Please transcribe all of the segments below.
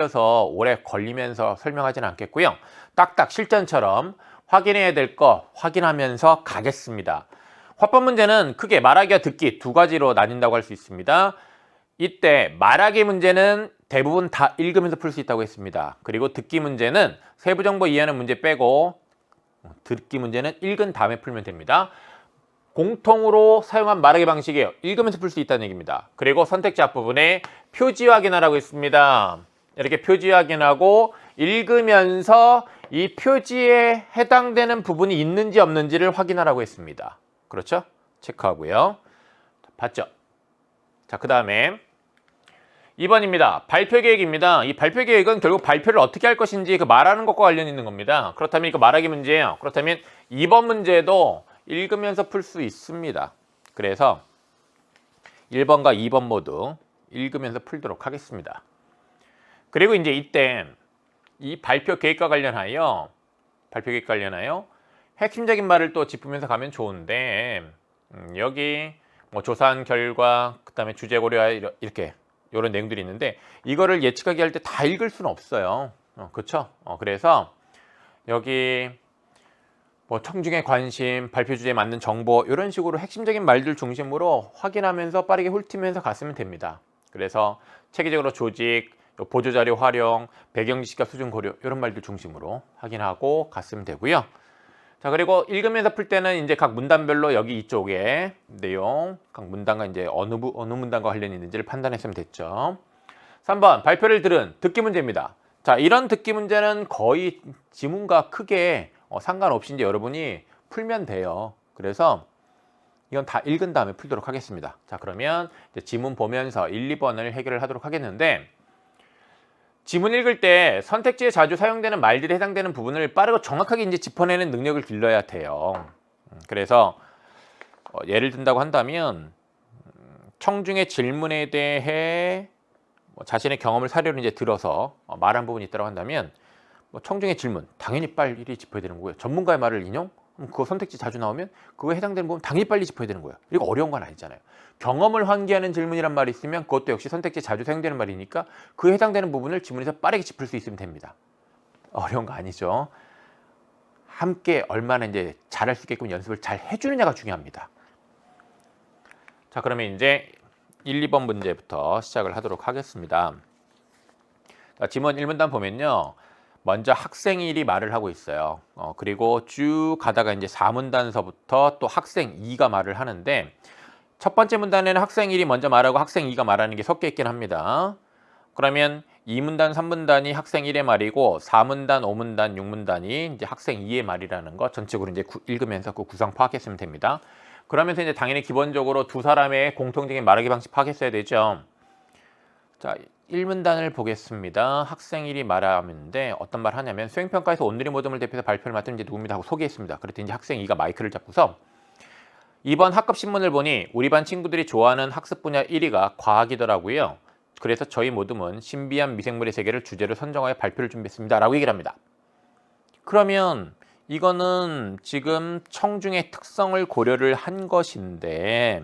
서 오래 걸리면서 설명하지는 않겠고요. 딱딱 실전처럼 확인해야 될 거 확인하면서 가겠습니다. 화법 문제는 크게 말하기와 듣기 두 가지로 나뉜다고 할 수 있습니다. 이때 말하기 문제는 대부분 다 읽으면서 풀 수 있다고 했습니다. 그리고 듣기 문제는 세부 정보 이해하는 문제 빼고 듣기 문제는 읽은 다음에 풀면 됩니다. 공통으로 사용한 말하기 방식이에요. 읽으면서 풀 수 있다는 얘기입니다. 그리고 선택지 앞부분에 표지 확인하라고 있습니다. 이렇게 표지 확인하고 읽으면서 이 표지에 해당되는 부분이 있는지 없는지를 확인하라고 했습니다. 그렇죠? 체크하고요. 봤죠? 자, 그 다음에 2번입니다. 발표 계획입니다. 이 발표 계획은 결국 발표를 어떻게 할 것인지 그 말하는 것과 관련 있는 겁니다. 그렇다면 이거 말하기 문제예요. 그렇다면 2번 문제도 읽으면서 풀 수 있습니다. 그래서 1번과 2번 모두 읽으면서 풀도록 하겠습니다. 그리고 이제 이때 이 발표 계획과 관련하여 핵심적인 말을 또 짚으면서 가면 좋은데 여기 뭐 조사한 결과 그다음에 주제 고려 이렇게 이런 내용들이 있는데 이거를 예측하기 할 때 다 읽을 수는 없어요. 그렇죠? 그래서 여기 뭐 청중의 관심, 발표 주제에 맞는 정보 이런 식으로 핵심적인 말들 중심으로 확인하면서 빠르게 훑으면서 갔으면 됩니다. 그래서 체계적으로 조직, 보조자료 활용, 배경 지식과 수준 고려 이런 말들 중심으로 확인하고 갔으면 되고요. 자, 그리고 읽으면서 풀 때는 이제 각 문단별로 여기 이쪽에 내용, 각 문단과 이제 어느 문단과 관련이 있는지를 판단했으면 됐죠. 3번 발표를 들은 듣기 문제입니다. 자, 이런 듣기 문제는 거의 지문과 크게 상관없이 이제 여러분이 풀면 돼요. 그래서 이건 다 읽은 다음에 풀도록 하겠습니다. 자, 그러면 이제 지문 보면서 1, 2번을 해결을 하도록 하겠는데 지문 읽을 때 선택지에 자주 사용되는 말들에 해당되는 부분을 빠르고 정확하게 이제 짚어내는 능력을 길러야 돼요. 그래서 예를 든다고 한다면 청중의 질문에 대해 자신의 경험을 사례로 이제 들어서 말한 부분이 있다고 한다면 청중의 질문 당연히 빨리 짚어야 되는 거고요. 전문가의 말을 인용? 그거 선택지 자주 나오면 그거에 해당되는 부분 당연히 빨리 짚어야 되는 거예요. 그리고 어려운 건 아니잖아요. 경험을 환기하는 질문이란 말이 있으면 그것도 역시 선택지에 자주 사용되는 말이니까 그에 해당되는 부분을 지문에서 빠르게 짚을 수 있으면 됩니다. 어려운 거 아니죠. 함께 얼마나 이제 잘할 수 있게끔 연습을 잘 해주느냐가 중요합니다. 자, 그러면 이제 1, 2번 문제부터 시작을 하도록 하겠습니다. 자, 지문 1문단 보면요. 먼저 학생 1이 말을 하고 있어요. 그리고 쭉 가다가 이제 4문단서부터 또 학생 2가 말을 하는데 첫 번째 문단에는 학생 1이 먼저 말하고 학생 2가 말하는 게 섞여 있긴 합니다. 그러면 2문단, 3문단이 학생 1의 말이고 4문단, 5문단, 6문단이 이제 학생 2의 말이라는 거 전체적으로 이제 읽으면서 그 구성 파악했으면 됩니다. 그러면서 이제 당연히 기본적으로 두 사람의 공통적인 말하기 방식 파악했어야 되죠. 자, 1문단을 보겠습니다. 학생 1이 말하는데 어떤 말 하냐면 수행평가에서 오늘의 모둠을 대표해서 발표를 맡은 이제 누굽니다 하고 소개했습니다. 그랬더니 이제 학생 2가 마이크를 잡고서 이번 학급 신문을 보니 우리 반 친구들이 좋아하는 학습 분야 1위가 과학이더라고요. 그래서 저희 모둠은 신비한 미생물의 세계를 주제로 선정하여 발표를 준비했습니다. 라고 얘기를 합니다. 그러면 이거는 지금 청중의 특성을 고려를 한 것인데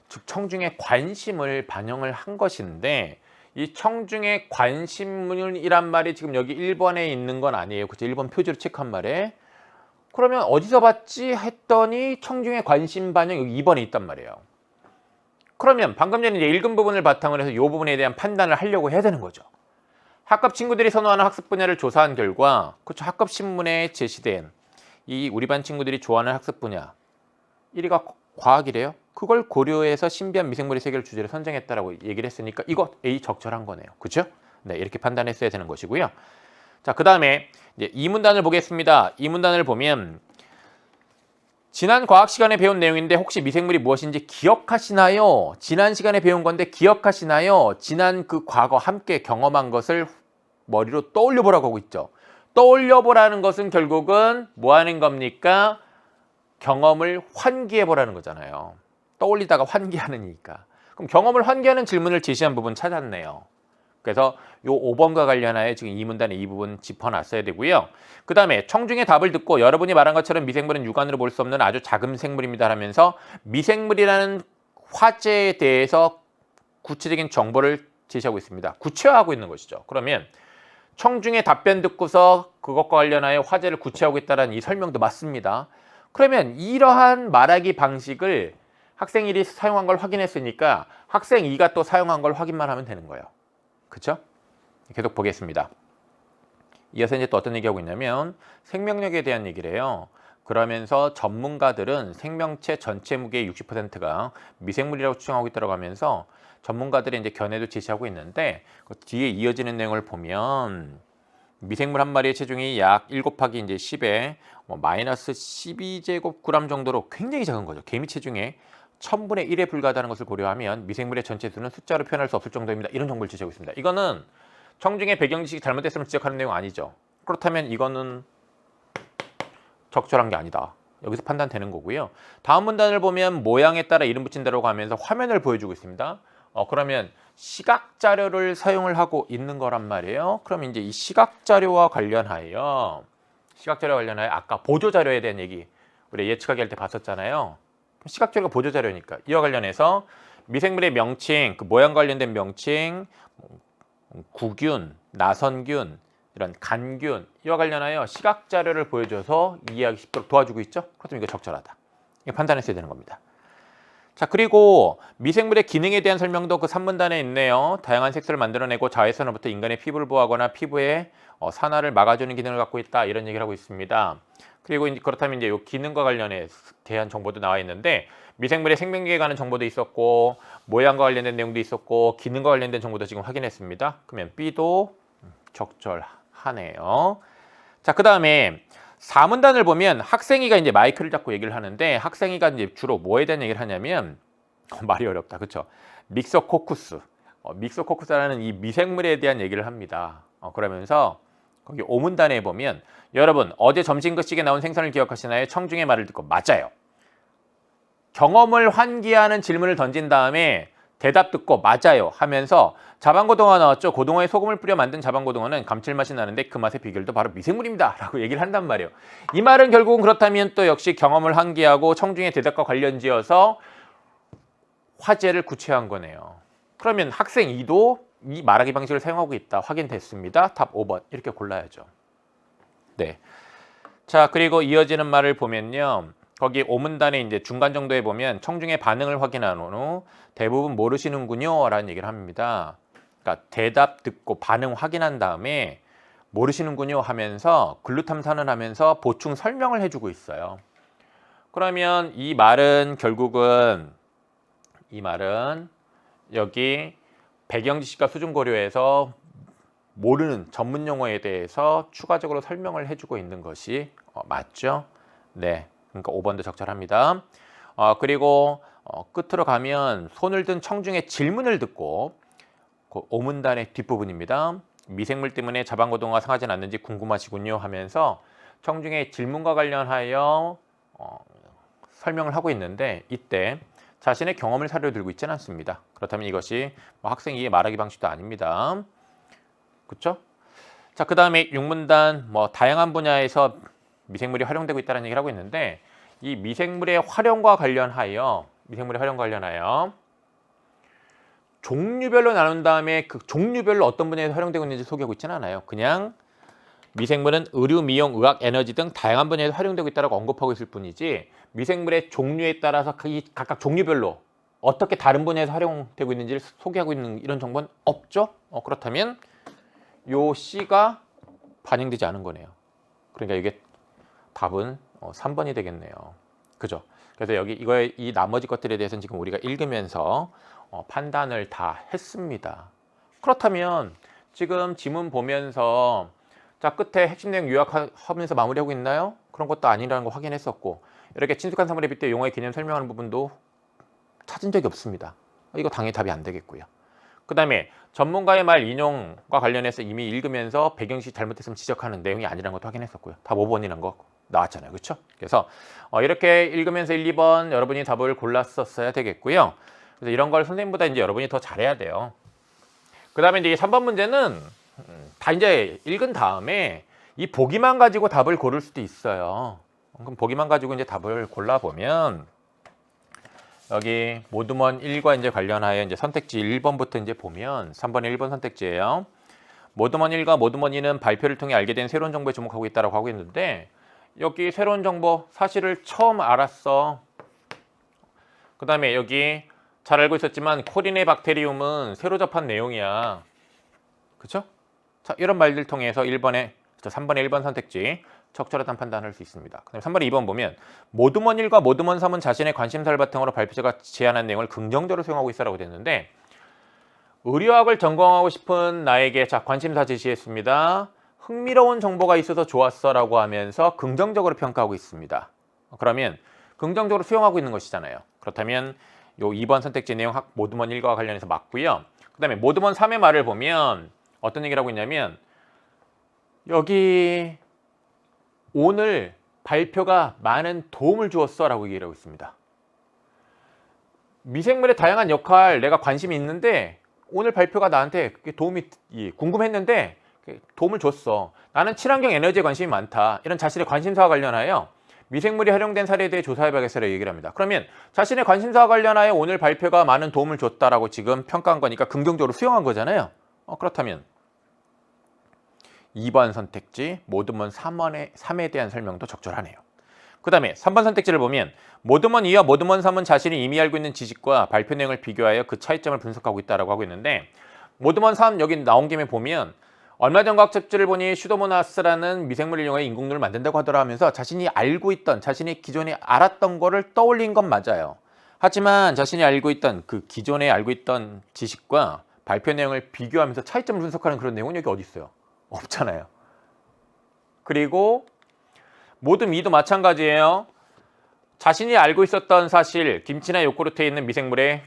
즉 청중의 관심을 반영을 한 것인데 이 청중의 관심이란 말이 지금 여기 1번에 있는 건 아니에요. 그죠? 1번 표지로 체크한 말에. 그러면 어디서 봤지 했더니 청중의 관심 반영 여기 2번에 있단 말이에요. 그러면 방금 전에 이제 읽은 부분을 바탕으로 해서 이 부분에 대한 판단을 하려고 해야 되는 거죠. 학급 친구들이 선호하는 학습 분야를 조사한 결과 그렇죠. 학급 신문에 제시된 이 우리 반 친구들이 좋아하는 학습 분야 1위가 과학이래요. 그걸 고려해서 신비한 미생물의 세계를 주제로 선정했다라고 얘기를 했으니까 이거 A 적절한 거네요. 그렇죠? 네, 이렇게 판단했어야 되는 것이고요. 자, 그 다음에 이제 2문단을 보겠습니다. 2문단을 보면 지난 과학 시간에 배운 내용인데 혹시 미생물이 무엇인지 기억하시나요? 지난 시간에 배운 건데 기억하시나요? 지난 그 과거 함께 경험한 것을 머리로 떠올려 보라고 하고 있죠. 떠올려 보라는 것은 결국은 뭐 하는 겁니까? 경험을 환기해 보라는 거잖아요. 떠올리다가 환기하느니까. 그럼 경험을 환기하는 질문을 제시한 부분 찾았네요. 그래서 요 5번과 관련하여 지금 이 문단에 이 부분 짚어놨어야 되고요. 그 다음에 청중의 답을 듣고 여러분이 말한 것처럼 미생물은 육안으로 볼 수 없는 아주 작은 생물입니다 하면서 미생물이라는 화제에 대해서 구체적인 정보를 제시하고 있습니다. 구체화하고 있는 것이죠. 그러면 청중의 답변 듣고서 그것과 관련하여 화제를 구체화하고 있다는 이 설명도 맞습니다. 그러면 이러한 말하기 방식을 학생 1이 사용한 걸 확인했으니까 학생 2가 또 사용한 걸 확인만 하면 되는 거예요. 그렇죠? 계속 보겠습니다. 이어서 이제 또 어떤 얘기하고 있냐면 생명력에 대한 얘기를 해요. 그러면서 전문가들은 생명체 전체 무게의 60%가 미생물이라고 추정하고 있다고 하면서 전문가들의 이제 견해도 제시하고 있는데 그 뒤에 이어지는 내용을 보면 미생물 한 마리의 체중이 약 1 곱하기 이제 10에 마이너스 12제곱g 정도로 굉장히 작은 거죠. 개미 체중의 1000분의 1에 불과하다는 것을 고려하면 미생물의 전체 수는 숫자로 표현할 수 없을 정도입니다. 이런 정보를 제시하고 있습니다. 이거는 청중의 배경 지식이 잘못됐음을 지적하는 내용 아니죠. 그렇다면 이거는 적절한 게 아니다. 여기서 판단되는 거고요. 다음 문단을 보면 모양에 따라 이름 붙인다고 하면서 화면을 보여주고 있습니다. 그러면 시각 자료를 사용을 하고 있는 거란 말이에요. 그럼 이제 이 시각 자료와 관련하여 아까 보조 자료에 대한 얘기 우리 예측하기 할 때 봤었잖아요. 시각 자료가 보조 자료니까 이와 관련해서 미생물의 명칭, 그 모양 관련된 명칭, 구균, 나선균, 이런 간균 이와 관련하여 시각 자료를 보여줘서 이해하기 쉽도록 도와주고 있죠. 그렇다면 이거 적절하다. 이거 판단했어야 되는 겁니다. 자, 그리고 미생물의 기능에 대한 설명도 그 3문단에 있네요. 다양한 색소를 만들어내고 자외선으로부터 인간의 피부를 보호하거나 피부에 산화를 막아주는 기능을 갖고 있다. 이런 얘기를 하고 있습니다. 그리고 그렇다면 이제 이 기능과 관련해 대한 정보도 나와 있는데 미생물의 생명력에 관한 정보도 있었고 모양과 관련된 내용도 있었고 기능과 관련된 정보도 지금 확인했습니다. 그러면 B도 적절하네요. 자, 그 다음에 4문단을 보면 학생이가 이제 마이크를 잡고 얘기를 하는데 학생이가 이제 주로 뭐에 대한 얘기를 하냐면 말이 어렵다, 그렇죠? 믹소코쿠스라는 이 미생물에 대한 얘기를 합니다. 그러면서 거기 5문단에 보면 여러분 어제 점심 급식에 나온 생선을 기억하시나요? 청중의 말을 듣고 맞아요. 경험을 환기하는 질문을 던진 다음에 대답 듣고 맞아요 하면서 자반고등어가 나왔죠. 고등어에 소금을 뿌려 만든 자반고등어는 감칠맛이 나는데 그 맛의 비결도 바로 미생물입니다 라고 얘기를 한단 말이에요. 이 말은 결국은 그렇다면 또 역시 경험을 환기하고 청중의 대답과 관련지어서 화제를 구체화한 거네요. 그러면 학생 2도 이 말하기 방식을 사용하고 있다. 확인됐습니다. 답 5번 이렇게 골라야죠. 네. 자, 그리고 이어지는 말을 보면요. 거기 5문단에 이제 중간 정도에 보면 청중의 반응을 확인한 후 대부분 모르시는군요 라는 얘기를 합니다. 그러니까 대답 듣고 반응 확인한 다음에 모르시는군요 하면서 글루탐 선언하면서 보충 설명을 해주고 있어요. 그러면 이 말은 결국은 여기 배경 지식과 수준 고려해서 모르는 전문 용어에 대해서 추가적으로 설명을 해주고 있는 것이 맞죠? 네. 그러니까 5번도 적절합니다. 그리고 끝으로 가면 손을 든 청중의 질문을 듣고 그 5문단의 뒷부분입니다. 미생물 때문에 자반고등어가 상하진 않는지 궁금하시군요 하면서 청중의 질문과 관련하여 설명을 하고 있는데 이때 자신의 경험을 사료로 들고 있지는 않습니다. 그렇다면 이것이 학생이 말하기 방식도 아닙니다. 그렇죠? 자, 그 다음에 6문단 다양한 분야에서 미생물이 활용되고 있다는 얘기를 하고 있는데 이 미생물의 활용과 관련하여 종류별로 나눈 다음에 그 종류별로 어떤 분야에서 활용되고 있는지 소개하고 있지는 않아요. 그냥 미생물은 의료, 미용, 의학, 에너지 등 다양한 분야에서 활용되고 있다고 언급하고 있을 뿐이지 미생물의 종류에 따라서 각각 종류별로 어떻게 다른 분야에서 활용되고 있는지를 소개하고 있는 이런 정보는 없죠. 그렇다면 요 C가 반영되지 않은 거네요. 그러니까 이게 답은 3번이 되겠네요. 그죠? 그래서 여기 이 나머지 것들에 대해서는 지금 우리가 읽으면서 판단을 다 했습니다. 그렇다면 지금 지문 보면서 자, 끝에 핵심 내용 요약하면서 마무리하고 있나요? 그런 것도 아니라는 거 확인했었고 이렇게 친숙한 사물에 빗대 용어의 개념 설명하는 부분도 찾은 적이 없습니다. 이거 당연히 답이 안 되겠고요. 그 다음에 전문가의 말 인용과 관련해서 이미 읽으면서 배경식 잘못했으면 지적하는 내용이 아니라는 것도 확인했었고요. 답 5번이라는 거 나왔잖아요. 그렇죠? 그래서 이렇게 읽으면서 1, 2번 여러분이 답을 골랐었어야 되겠고요. 그래서 이런 걸 선생님보다 이제 여러분이 더 잘해야 돼요. 그 다음에 이제 3번 문제는 다 이제 읽은 다음에 이 보기만 가지고 답을 고를 수도 있어요. 그럼 보기만 가지고 이제 답을 골라보면 여기 모드먼 1과 이제 관련하여 이제 선택지 1번부터 이제 보면 3번의 1번 선택지예요. 모드먼 1과 모드먼 2는 발표를 통해 알게 된 새로운 정보에 주목하고 있다고 하고 있는데 여기 새로운 정보 사실을 처음 알았어. 그 다음에 여기 잘 알고 있었지만 코리네 박테리움은 새로 접한 내용이야. 그쵸? 자, 이런 말들 통해서 1번에 3번의 1번 선택지 적절하다는 판단을 할 수 있습니다. 그다음에 3번에 2번 보면 모드먼 1과 모드먼 3은 자신의 관심사를 바탕으로 발표자가 제안한 내용을 긍정적으로 수용하고 있어라고 됐는데 의료학을 전공하고 싶은 나에게 자 관심사 제시했습니다. 흥미로운 정보가 있어서 좋았어라고 하면서 긍정적으로 평가하고 있습니다. 그러면 긍정적으로 수용하고 있는 것이잖아요. 그렇다면 요 2번 선택지 내용 모드먼 1과 관련해서 맞고요. 그다음에 모드먼 3의 말을 보면 어떤 얘기를 하고 있냐면 여기 오늘 발표가 많은 도움을 주었어 라고 얘기를 하고 있습니다. 미생물의 다양한 역할 내가 관심이 있는데 오늘 발표가 나한테 도움이 궁금했는데 도움을 줬어. 나는 친환경 에너지에 관심이 많다. 이런 자신의 관심사와 관련하여 미생물이 활용된 사례에 대해 조사해봐야겠어라고 얘기를 합니다. 그러면 자신의 관심사와 관련하여 오늘 발표가 많은 도움을 줬다라고 지금 평가한 거니까 긍정적으로 수용한 거잖아요. 그렇다면 2번 선택지 모드먼 3에 대한 설명도 적절하네요. 그 다음에 3번 선택지를 보면 모드먼 2와 모드먼 3은 자신이 이미 알고 있는 지식과 발표 내용을 비교하여 그 차이점을 분석하고 있다고 하고 있는데 모드먼 3 여기 나온 김에 보면 얼마 전 과학 잡지를 보니 슈도모나스라는 미생물을 이용해 인공눈을 만든다고 하더라 하면서 자신이 알고 있던 자신이 기존에 알았던 거를 떠올린 건 맞아요. 하지만 자신이 알고 있던 그 기존에 알고 있던 지식과 발표 내용을 비교하면서 차이점을 분석하는 그런 내용은 여기 어디 있어요? 없잖아요. 그리고 모든 2도 마찬가지예요. 자신이 알고 있었던 사실, 김치나 요구르트에 있는 미생물의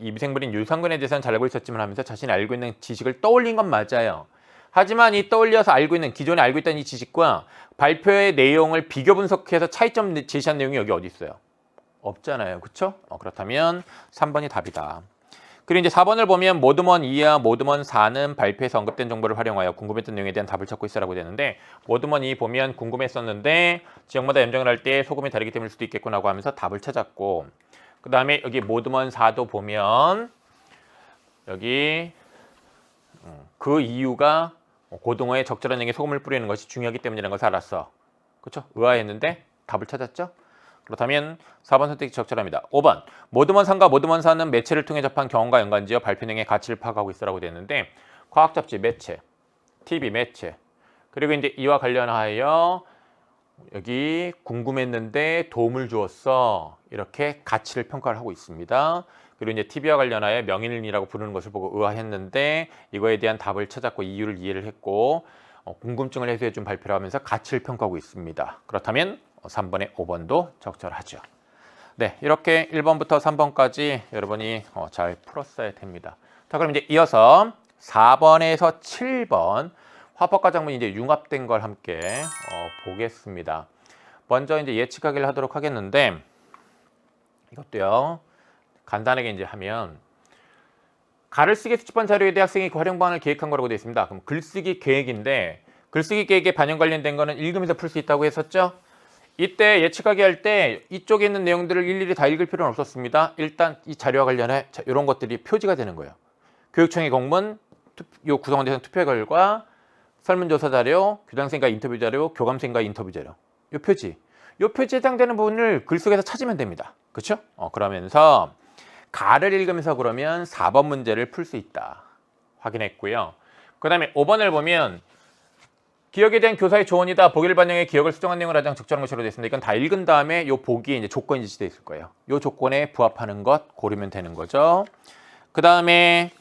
이 미생물인 유산균에 대해서는 잘 알고 있었지만 하면서 자신이 알고 있는 지식을 떠올린 건 맞아요. 하지만 이 떠올려서 알고 있는 기존에 알고 있던 이 지식과 발표의 내용을 비교 분석해서 차이점 제시한 내용이 여기 어디 있어요? 없잖아요. 그렇죠? 그렇다면 3번이 답이다. 그리고 이제 4번을 보면 모드먼 2와 모드먼 4는 발표에서 언급된 정보를 활용하여 궁금했던 내용에 대한 답을 찾고 있으라고 되는데 모드먼 2 보면 궁금했었는데 지역마다 염정을 할 때 소금이 다르기 때문일 수도 있겠구나 하면서 답을 찾았고 그 다음에 여기 모드먼 4도 보면 여기 그 이유가 고등어에 적절한 양의 소금을 뿌리는 것이 중요하기 때문이라는 것을 알았어. 그렇죠? 의아했는데 답을 찾았죠? 그렇다면 4번 선택이 적절합니다. 5번 모드먼 3과 모드먼 4는 매체를 통해 접한 경험과 연관지어 발표 내용의 가치를 파악하고 있으라고 되는데 과학 잡지 매체, TV 매체 그리고 이제 이와 관련하여 여기 궁금했는데 도움을 주었어 이렇게 가치를 평가를 하고 있습니다. 그리고 이제 TV와 관련하여 명인이라고 부르는 것을 보고 의아했는데 이거에 대한 답을 찾았고 이유를 이해를 했고 궁금증을 해소해 준 발표를 하면서 가치를 평가하고 있습니다. 그렇다면 3번의 5번도 적절하죠. 네, 이렇게 1번부터 3번까지 여러분이 잘 풀었어야 됩니다. 자, 그럼 이제 이어서 4번에서 7번 화법과 작문이 이제 융합된 걸 함께 보겠습니다. 먼저 이제 예측하기를 하도록 하겠는데 이것도요. 간단하게 이제 하면 가를 쓰기 수집한 자료에 대해 학생이 그 활용 방안을 계획한 거라고 되어 있습니다. 그럼 글쓰기 계획인데 글쓰기 계획에 반영 관련된 거는 읽으면서 풀 수 있다고 했었죠? 이때 예측하기 할 때 이쪽에 있는 내용들을 일일이 다 읽을 필요는 없었습니다. 일단 이 자료와 관련해 이런 것들이 표지가 되는 거예요. 교육청의 공문, 요 구성원 대상 투표 결과, 설문조사 자료, 교장선생과 인터뷰 자료, 교감생과 인터뷰 자료. 요 표지에 해당되는 부분을 글 속에서 찾으면 됩니다. 그렇죠? 그러면서 가를 읽으면서 그러면 4번 문제를 풀 수 있다. 확인했고요. 그 다음에 5번을 보면 기억에 대한 교사의 조언이다. 보기를 반영해 기억을 수정한 내용을 가장 적절한 것으로 되어 있습니다. 이건 다 읽은 다음에 요 보기에 이제 조건이 지시되어 있을 거예요. 요 조건에 부합하는 것 고르면 되는 거죠. 그 다음에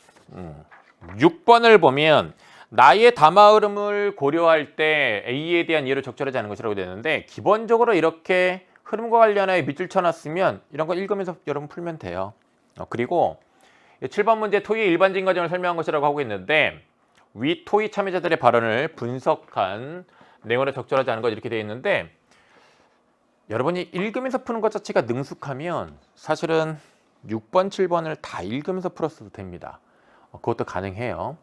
6번을 보면 나의 담화 흐름을 고려할 때 A에 대한 이해를 적절하지 않은 것이라고 되는데 기본적으로 이렇게 흐름과 관련해 밑줄 쳐놨으면 이런 거 읽으면서 여러분 풀면 돼요. 그리고 7번 문제 토의의 일반적인 과정을 설명한 것이라고 하고 있는데 위 토의 참여자들의 발언을 분석한 내용으로 적절하지 않은 것 이렇게 되어 있는데 여러분이 읽으면서 푸는 것 자체가 능숙하면 사실은 6번, 7번을 다 읽으면서 풀었어도 됩니다. 그것도 가능해요.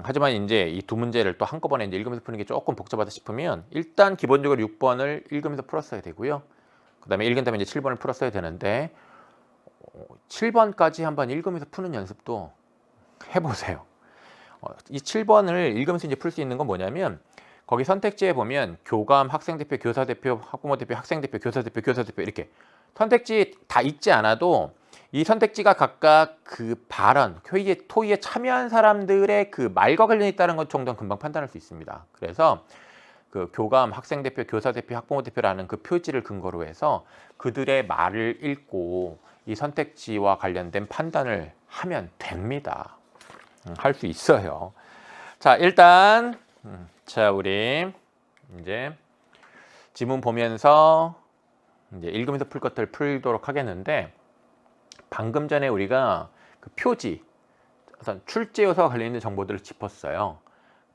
하지만 이제 이 두 문제를 또 한꺼번에 이제 읽으면서 푸는 게 조금 복잡하다 싶으면 일단 기본적으로 6번을 읽으면서 풀었어야 되고요. 그 다음에 읽은 다음에 이제 7번을 풀었어야 되는데 7번까지 한번 읽으면서 푸는 연습도 해보세요. 이 7번을 읽으면서 이제 풀 수 있는 건 뭐냐면 거기 선택지에 보면 교감, 학생대표, 교사대표, 학부모대표, 학생대표, 교사대표, 교사대표 이렇게 선택지 다 읽지 않아도 이 선택지가 각각 그 발언, 토의에 참여한 사람들의 그 말과 관련이 있다는 것 정도는 금방 판단할 수 있습니다. 그래서 그 교감, 학생대표, 교사대표, 학부모대표라는 그 표지를 근거로 해서 그들의 말을 읽고 이 선택지와 관련된 판단을 하면 됩니다. 할 수 있어요. 자, 일단 자, 우리 이제 지문 보면서 이제 읽으면서 풀 것들 풀도록 하겠는데 방금 전에 우리가 그 표지, 출제 요소와 관련된 정보들을 짚었어요.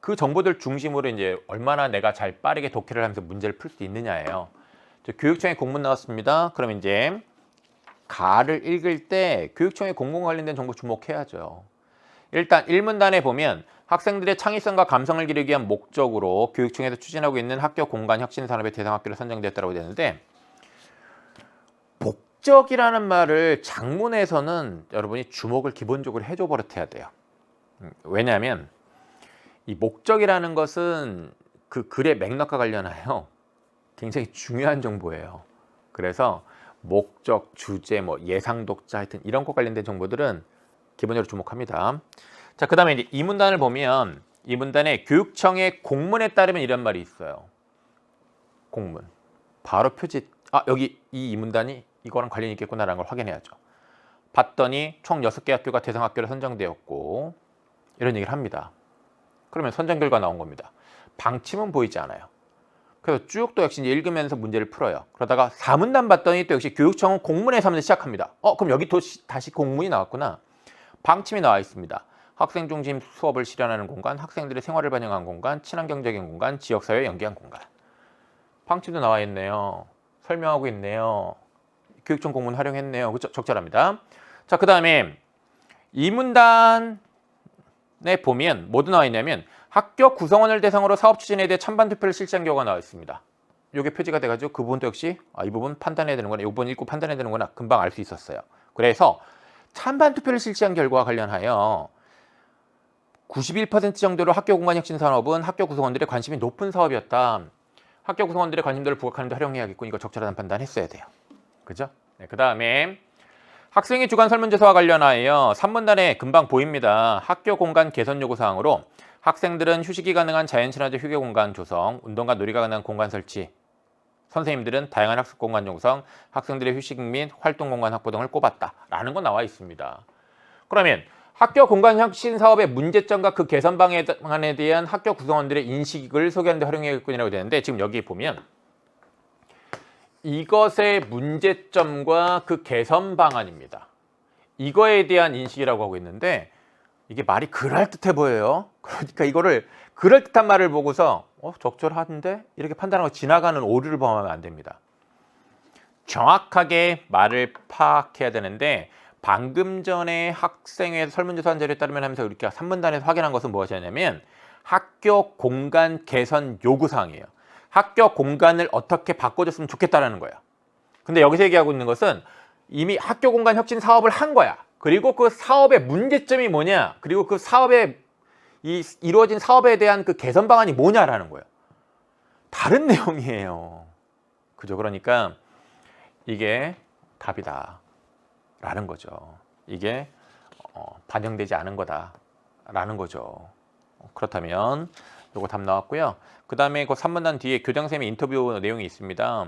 그 정보들 중심으로 이제 얼마나 내가 잘 빠르게 독해를 하면서 문제를 풀 수 있느냐예요. 교육청에 공문 나왔습니다. 그럼 이제 가를 읽을 때 교육청의 공문 관련된 정보 주목해야죠. 일단 1문단에 보면 학생들의 창의성과 감성을 기르기 위한 목적으로 교육청에서 추진하고 있는 학교 공간 혁신 산업의 대상 학교로 선정되었다고 되는데 목적이라는 말을 장문에서는 여러분이 주목을 기본적으로 해줘 버릇해야 돼요. 왜냐하면 이 목적이라는 것은 그 글의 맥락과 관련하여 굉장히 중요한 정보예요. 그래서 목적, 주제, 뭐 예상 독자 하여튼 이런 것 관련된 정보들은 기본적으로 주목합니다. 자, 그 다음에 이제 이 문단을 보면 이 문단에 교육청의 공문에 따르면 이런 말이 있어요. 공문. 바로 표지. 여기 이 문단이 이거랑 관련이 있겠구나라는 걸 확인해야죠. 봤더니 총 6개 학교가 대상 학교로 선정되었고 이런 얘기를 합니다. 그러면 선정 결과 나온 겁니다. 방침은 보이지 않아요. 그래서 쭉 또 역시 이제 읽으면서 문제를 풀어요. 그러다가 4문단 봤더니 또 역시 교육청은 공문에서 하면서 시작합니다. 그럼 여기 또 다시 공문이 나왔구나. 방침이 나와 있습니다. 학생 중심 수업을 실현하는 공간, 학생들의 생활을 반영한 공간, 친환경적인 공간, 지역사회에 연계한 공간. 방침도 나와 있네요. 설명하고 있네요. 교육청 공문 활용했네요. 그렇죠? 적절합니다. 자, 그 다음에 이 문단에 보면 뭐도 나와 있냐면 학교 구성원을 대상으로 사업 추진에 대해 찬반 투표를 실시한 경우가 나와 있습니다. 이게 표지가 돼가지고 그 부분도 역시 이 부분 판단해야 되는구나, 이 부분 읽고 판단해야 되는구나 금방 알 수 있었어요. 그래서 찬반 투표를 실시한 결과와 관련하여 91% 정도로 학교 공간 혁신 산업은 학교 구성원들의 관심이 높은 사업이었다. 학교 구성원들의 관심도를 부각하는 데 활용해야겠고 이거 적절한 판단했어야 돼요. 그죠? 네, 그 다음에 학생의 주관 설문조사와 관련하여 3문단에 금방 보입니다. 학교 공간 개선 요구사항으로 학생들은 휴식이 가능한 자연친화적 휴게 공간 조성, 운동과 놀이가 가능한 공간 설치, 선생님들은 다양한 학습 공간 조성, 학생들의 휴식 및 활동 공간 확보 등을 꼽았다라는 거 나와 있습니다. 그러면 학교 공간 혁신 사업의 문제점과 그 개선 방안에 대한 학교 구성원들의 인식을 소개하는 데 활용해야겠군이라고 되는데 지금 여기 보면 이것의 문제점과 그 개선 방안입니다. 이거에 대한 인식이라고 하고 있는데 이게 말이 그럴듯해 보여요. 그러니까 이거를 그럴듯한 말을 보고서 적절한데? 이렇게 판단하고 지나가는 오류를 범하면 안 됩니다. 정확하게 말을 파악해야 되는데 방금 전에 학생회에서 설문조사한 자료에 따르면 하면서 이렇게 3문단에서 확인한 것은 무엇이냐면 학교 공간 개선 요구사항이에요. 학교 공간을 어떻게 바꿔줬으면 좋겠다라는 거야. 근데 여기서 얘기하고 있는 것은 이미 학교 공간 혁신 사업을 한 거야. 그리고 그 사업의 문제점이 뭐냐, 그리고 그 사업의 이루어진 사업에 대한 그 개선 방안이 뭐냐라는 거예요. 다른 내용이에요. 그죠? 그러니까 이게 답이다 라는 거죠. 이게 반영되지 않은 거다라는 거죠. 그렇다면 요거 답 나왔고요. 그 다음에 그 3문단 뒤에 교장선생님의 인터뷰 내용이 있습니다.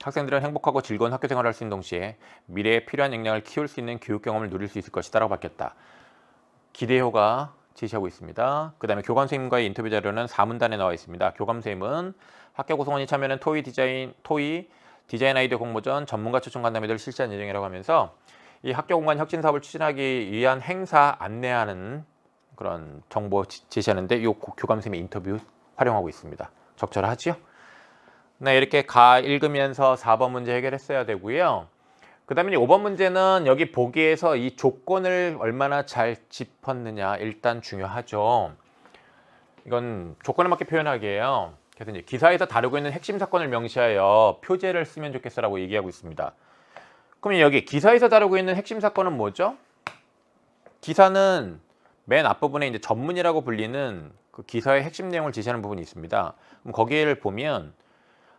학생들은 행복하고 즐거운 학교 생활을 할 수 있는 동시에 미래에 필요한 역량을 키울 수 있는 교육 경험을 누릴 수 있을 것이다 라고 밝혔다. 기대효가 제시하고 있습니다. 그 다음에 교감 선생님과의 인터뷰 자료는 4문단에 나와 있습니다. 교감 선생님은 학교 구성원이 참여하는 토이 디자인 아이디어 공모전 전문가 초청 간담회를 실시한 예정이라고 하면서 이 학교 공간 혁신 사업을 추진하기 위한 행사 안내하는 그런 정보 제시하는데 이 교감 선생님의 인터뷰 활용하고 있습니다. 적절하지요? 네, 이렇게 읽으면서 4번 문제 해결했어야 되고요. 그 다음에 5번 문제는 여기 보기에서 이 조건을 얼마나 잘 짚었느냐 일단 중요하죠. 이건 조건에 맞게 표현하기예요. 그래서 이제 기사에서 다루고 있는 핵심 사건을 명시하여 표제를 쓰면 좋겠어라고 얘기하고 있습니다. 그럼 여기 기사에서 다루고 있는 핵심 사건은 뭐죠? 기사는 맨 앞부분에 이제 전문이라고 불리는 그 기사의 핵심 내용을 제시하는 부분이 있습니다. 그럼 거기를 보면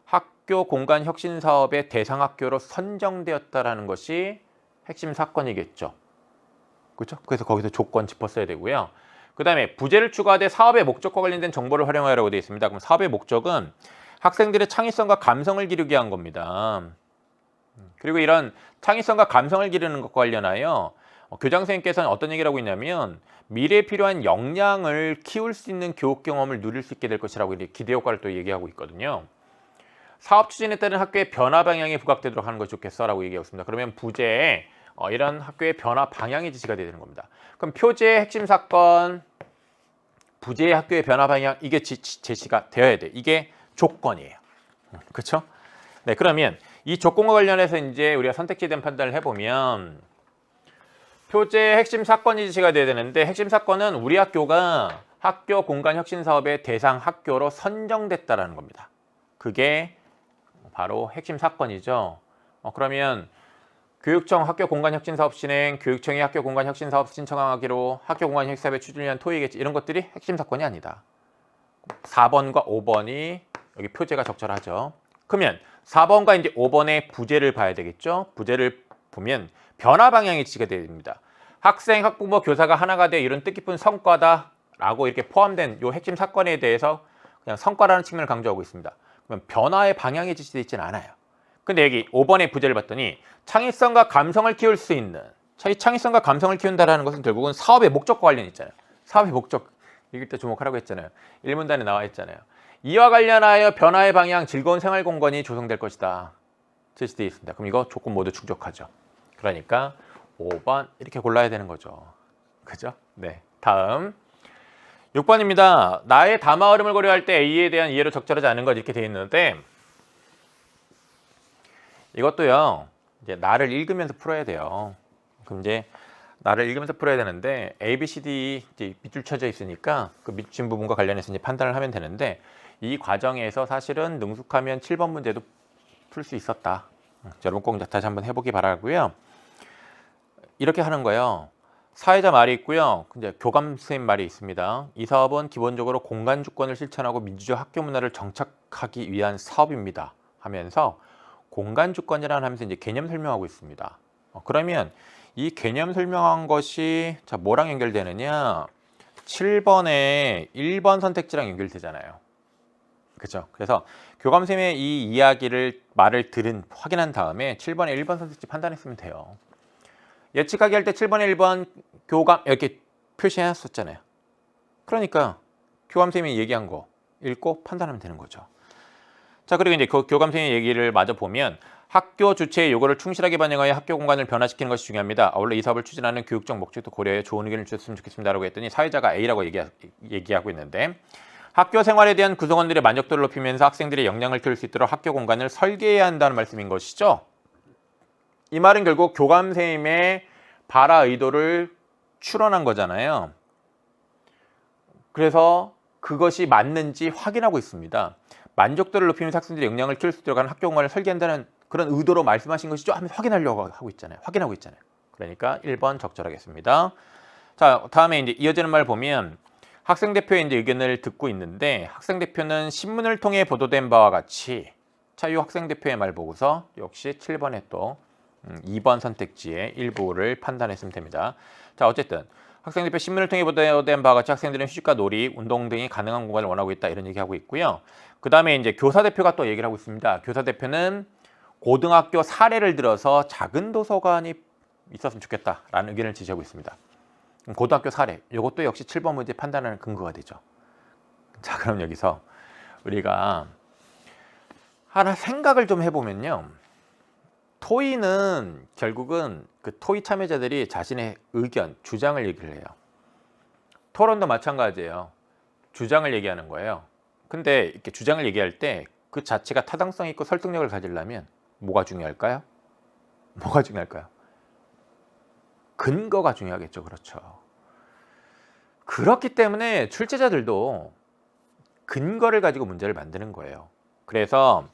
학교 공간 혁신 사업의 대상 학교로 선정되었다라는 것이 핵심 사건이겠죠. 그렇죠? 그래서 거기서 조건 짚었어야 되고요. 그 다음에 부재를 추가하되 사업의 목적과 관련된 정보를 활용하라고 되어 있습니다. 그럼 사업의 목적은 학생들의 창의성과 감성을 기르기 위한 겁니다. 그리고 이런 창의성과 감성을 기르는 것과 관련하여 교장 선생님께서는 어떤 얘기를 하고 있냐면 미래에 필요한 역량을 키울 수 있는 교육 경험을 누릴 수 있게 될 것이라고 기대 효과를 또 얘기하고 있거든요. 사업 추진에 따른 학교의 변화 방향이 부각되도록 하는 것이 좋겠어라고 얘기하고 있습니다. 그러면 부재에 이런 학교의 변화 방향이 제시가 되는 겁니다. 그럼 표제의 핵심 사건, 부재의 학교의 변화 방향 이게 제시가 되어야 돼. 이게 조건이에요. 그렇죠? 네, 그러면 이 조건과 관련해서 이제 우리가 선택지에 대한 판단을 해보면 표제의 핵심 사건이 제시가 돼야 되는데 핵심 사건은 우리 학교가 학교 공간 혁신 사업의 대상 학교로 선정됐다라는 겁니다. 그게 바로 핵심 사건이죠. 그러면 교육청 학교 공간 혁신 사업 진행, 교육청이 학교 공간 혁신 사업 신청하기로 학교 공간 혁신 사업의 추진을 위한 토의겠지. 이런 것들이 핵심 사건이 아니다. 4번과 5번이 여기 표제가 적절하죠. 그러면 4번과 이제 5번의 부재를 봐야 되겠죠. 부재를 보면 변화 방향이 지시가 됩니다. 학생, 학부모, 교사가 하나가 되어 이런 뜻깊은 성과다라고 이렇게 포함된 이 핵심 사건에 대해서 그냥 성과라는 측면을 강조하고 있습니다. 그러면 변화의 방향이 지시되어 있지는 않아요. 근데 여기 5번의 부재를 봤더니 창의성과 감성을 키울 수 있는 창의성과 감성을 키운다라는 것은 결국은 사업의 목적과 관련이 있잖아요. 사업의 목적 읽을 때 주목하라고 했잖아요. 1문단에 나와 있잖아요. 이와 관련하여 변화의 방향, 즐거운 생활 공간이 조성될 것이다. 제시되어 있습니다. 그럼 이거 조건 모두 충족하죠. 그러니까 5번 이렇게 골라야 되는 거죠. 그죠? 네. 다음 6번입니다. 나의 담화 어름을 고려할 때 A에 대한 이해로 적절하지 않은 것 이렇게 되어 있는데 이것도요. 이제 나를 읽으면서 풀어야 돼요. 그럼 이제 나를 읽으면서 풀어야 되는데 A, B, C, D 이제 밑줄 쳐져 있으니까 그 밑줄 부분과 관련해서 이제 판단을 하면 되는데 이 과정에서 사실은 능숙하면 7번 문제도 풀 수 있었다. 여러분 꼭 다시 한번 해보기 바라고요. 이렇게 하는 거예요. 사회자 말이 있고요. 이제 교감 선생님 말이 있습니다. 이 사업은 기본적으로 공간 주권을 실천하고 민주주의 학교 문화를 정착하기 위한 사업입니다. 하면서 공간 주권이라는 하면서 이제 개념 설명하고 있습니다. 그러면 이 개념 설명한 것이 자 뭐랑 연결되느냐? 7번에 1번 선택지랑 연결되잖아요. 그렇죠? 그래서 교감 선생님의 이 이야기를 말을 확인한 다음에 7번에 1번 선택지 판단했으면 돼요. 예측하기 할 때 7번에 1번 교감 이렇게 표시해놨었잖아요. 그러니까 교감 선생님이 얘기한 거 읽고 판단하면 되는 거죠. 자, 그리고 이제 그 교감 선생님 얘기를 마저 보면 학교 주체의 요구를 충실하게 반영하여 학교 공간을 변화시키는 것이 중요합니다. 아울러 이 사업을 추진하는 교육적 목적도 고려해 좋은 의견을 주셨으면 좋겠습니다라고 했더니 사회자가 A라고 얘기하고 있는데 학교 생활에 대한 구성원들의 만족도를 높이면서 학생들의 역량을 키울 수 있도록 학교 공간을 설계해야 한다는 말씀인 것이죠. 이 말은 결국 교감 선생님의 발화 의도를 추론한 거잖아요. 그래서 그것이 맞는지 확인하고 있습니다. 만족도를 높이면서 학생들의 역량을 키울 수 있도록 하는 학교 공간을 설계한다는 그런 의도로 말씀하신 것이죠 하면서 확인하려고 하고 있잖아요. 확인하고 있잖아요. 그러니까 1번 적절하겠습니다. 자, 다음에 이제 이어지는 말 보면 학생 대표의 이제 의견을 듣고 있는데 학생 대표는 신문을 통해 보도된 바와 같이 자, 이 학생 대표의 말 보고서 역시 7번에 또 2번 선택지의 일부를 판단했으면 됩니다. 자, 어쨌든 학생 대표 신문을 통해 보도된 바와 같이 학생들은 휴식과 놀이, 운동 등이 가능한 공간을 원하고 있다 이런 얘기하고 있고요. 그 다음에 이제 교사 대표가 또 얘기를 하고 있습니다. 교사 대표는 고등학교 사례를 들어서 작은 도서관이 있었으면 좋겠다라는 의견을 제시하고 있습니다. 고등학교 사례, 이것도 역시 7번 문제 판단하는 근거가 되죠. 자, 그럼 여기서 우리가 하나 생각을 좀 해보면요. 토의는 결국은 그 토의 참여자들이 자신의 의견, 주장을 얘기를 해요. 토론도 마찬가지예요. 주장을 얘기하는 거예요. 근데 이렇게 주장을 얘기할 때 그 자체가 타당성 있고 설득력을 가지려면 뭐가 중요할까요? 뭐가 중요할까요? 근거가 중요하겠죠. 그렇죠. 그렇기 때문에 출제자들도 근거를 가지고 문제를 만드는 거예요. 그래서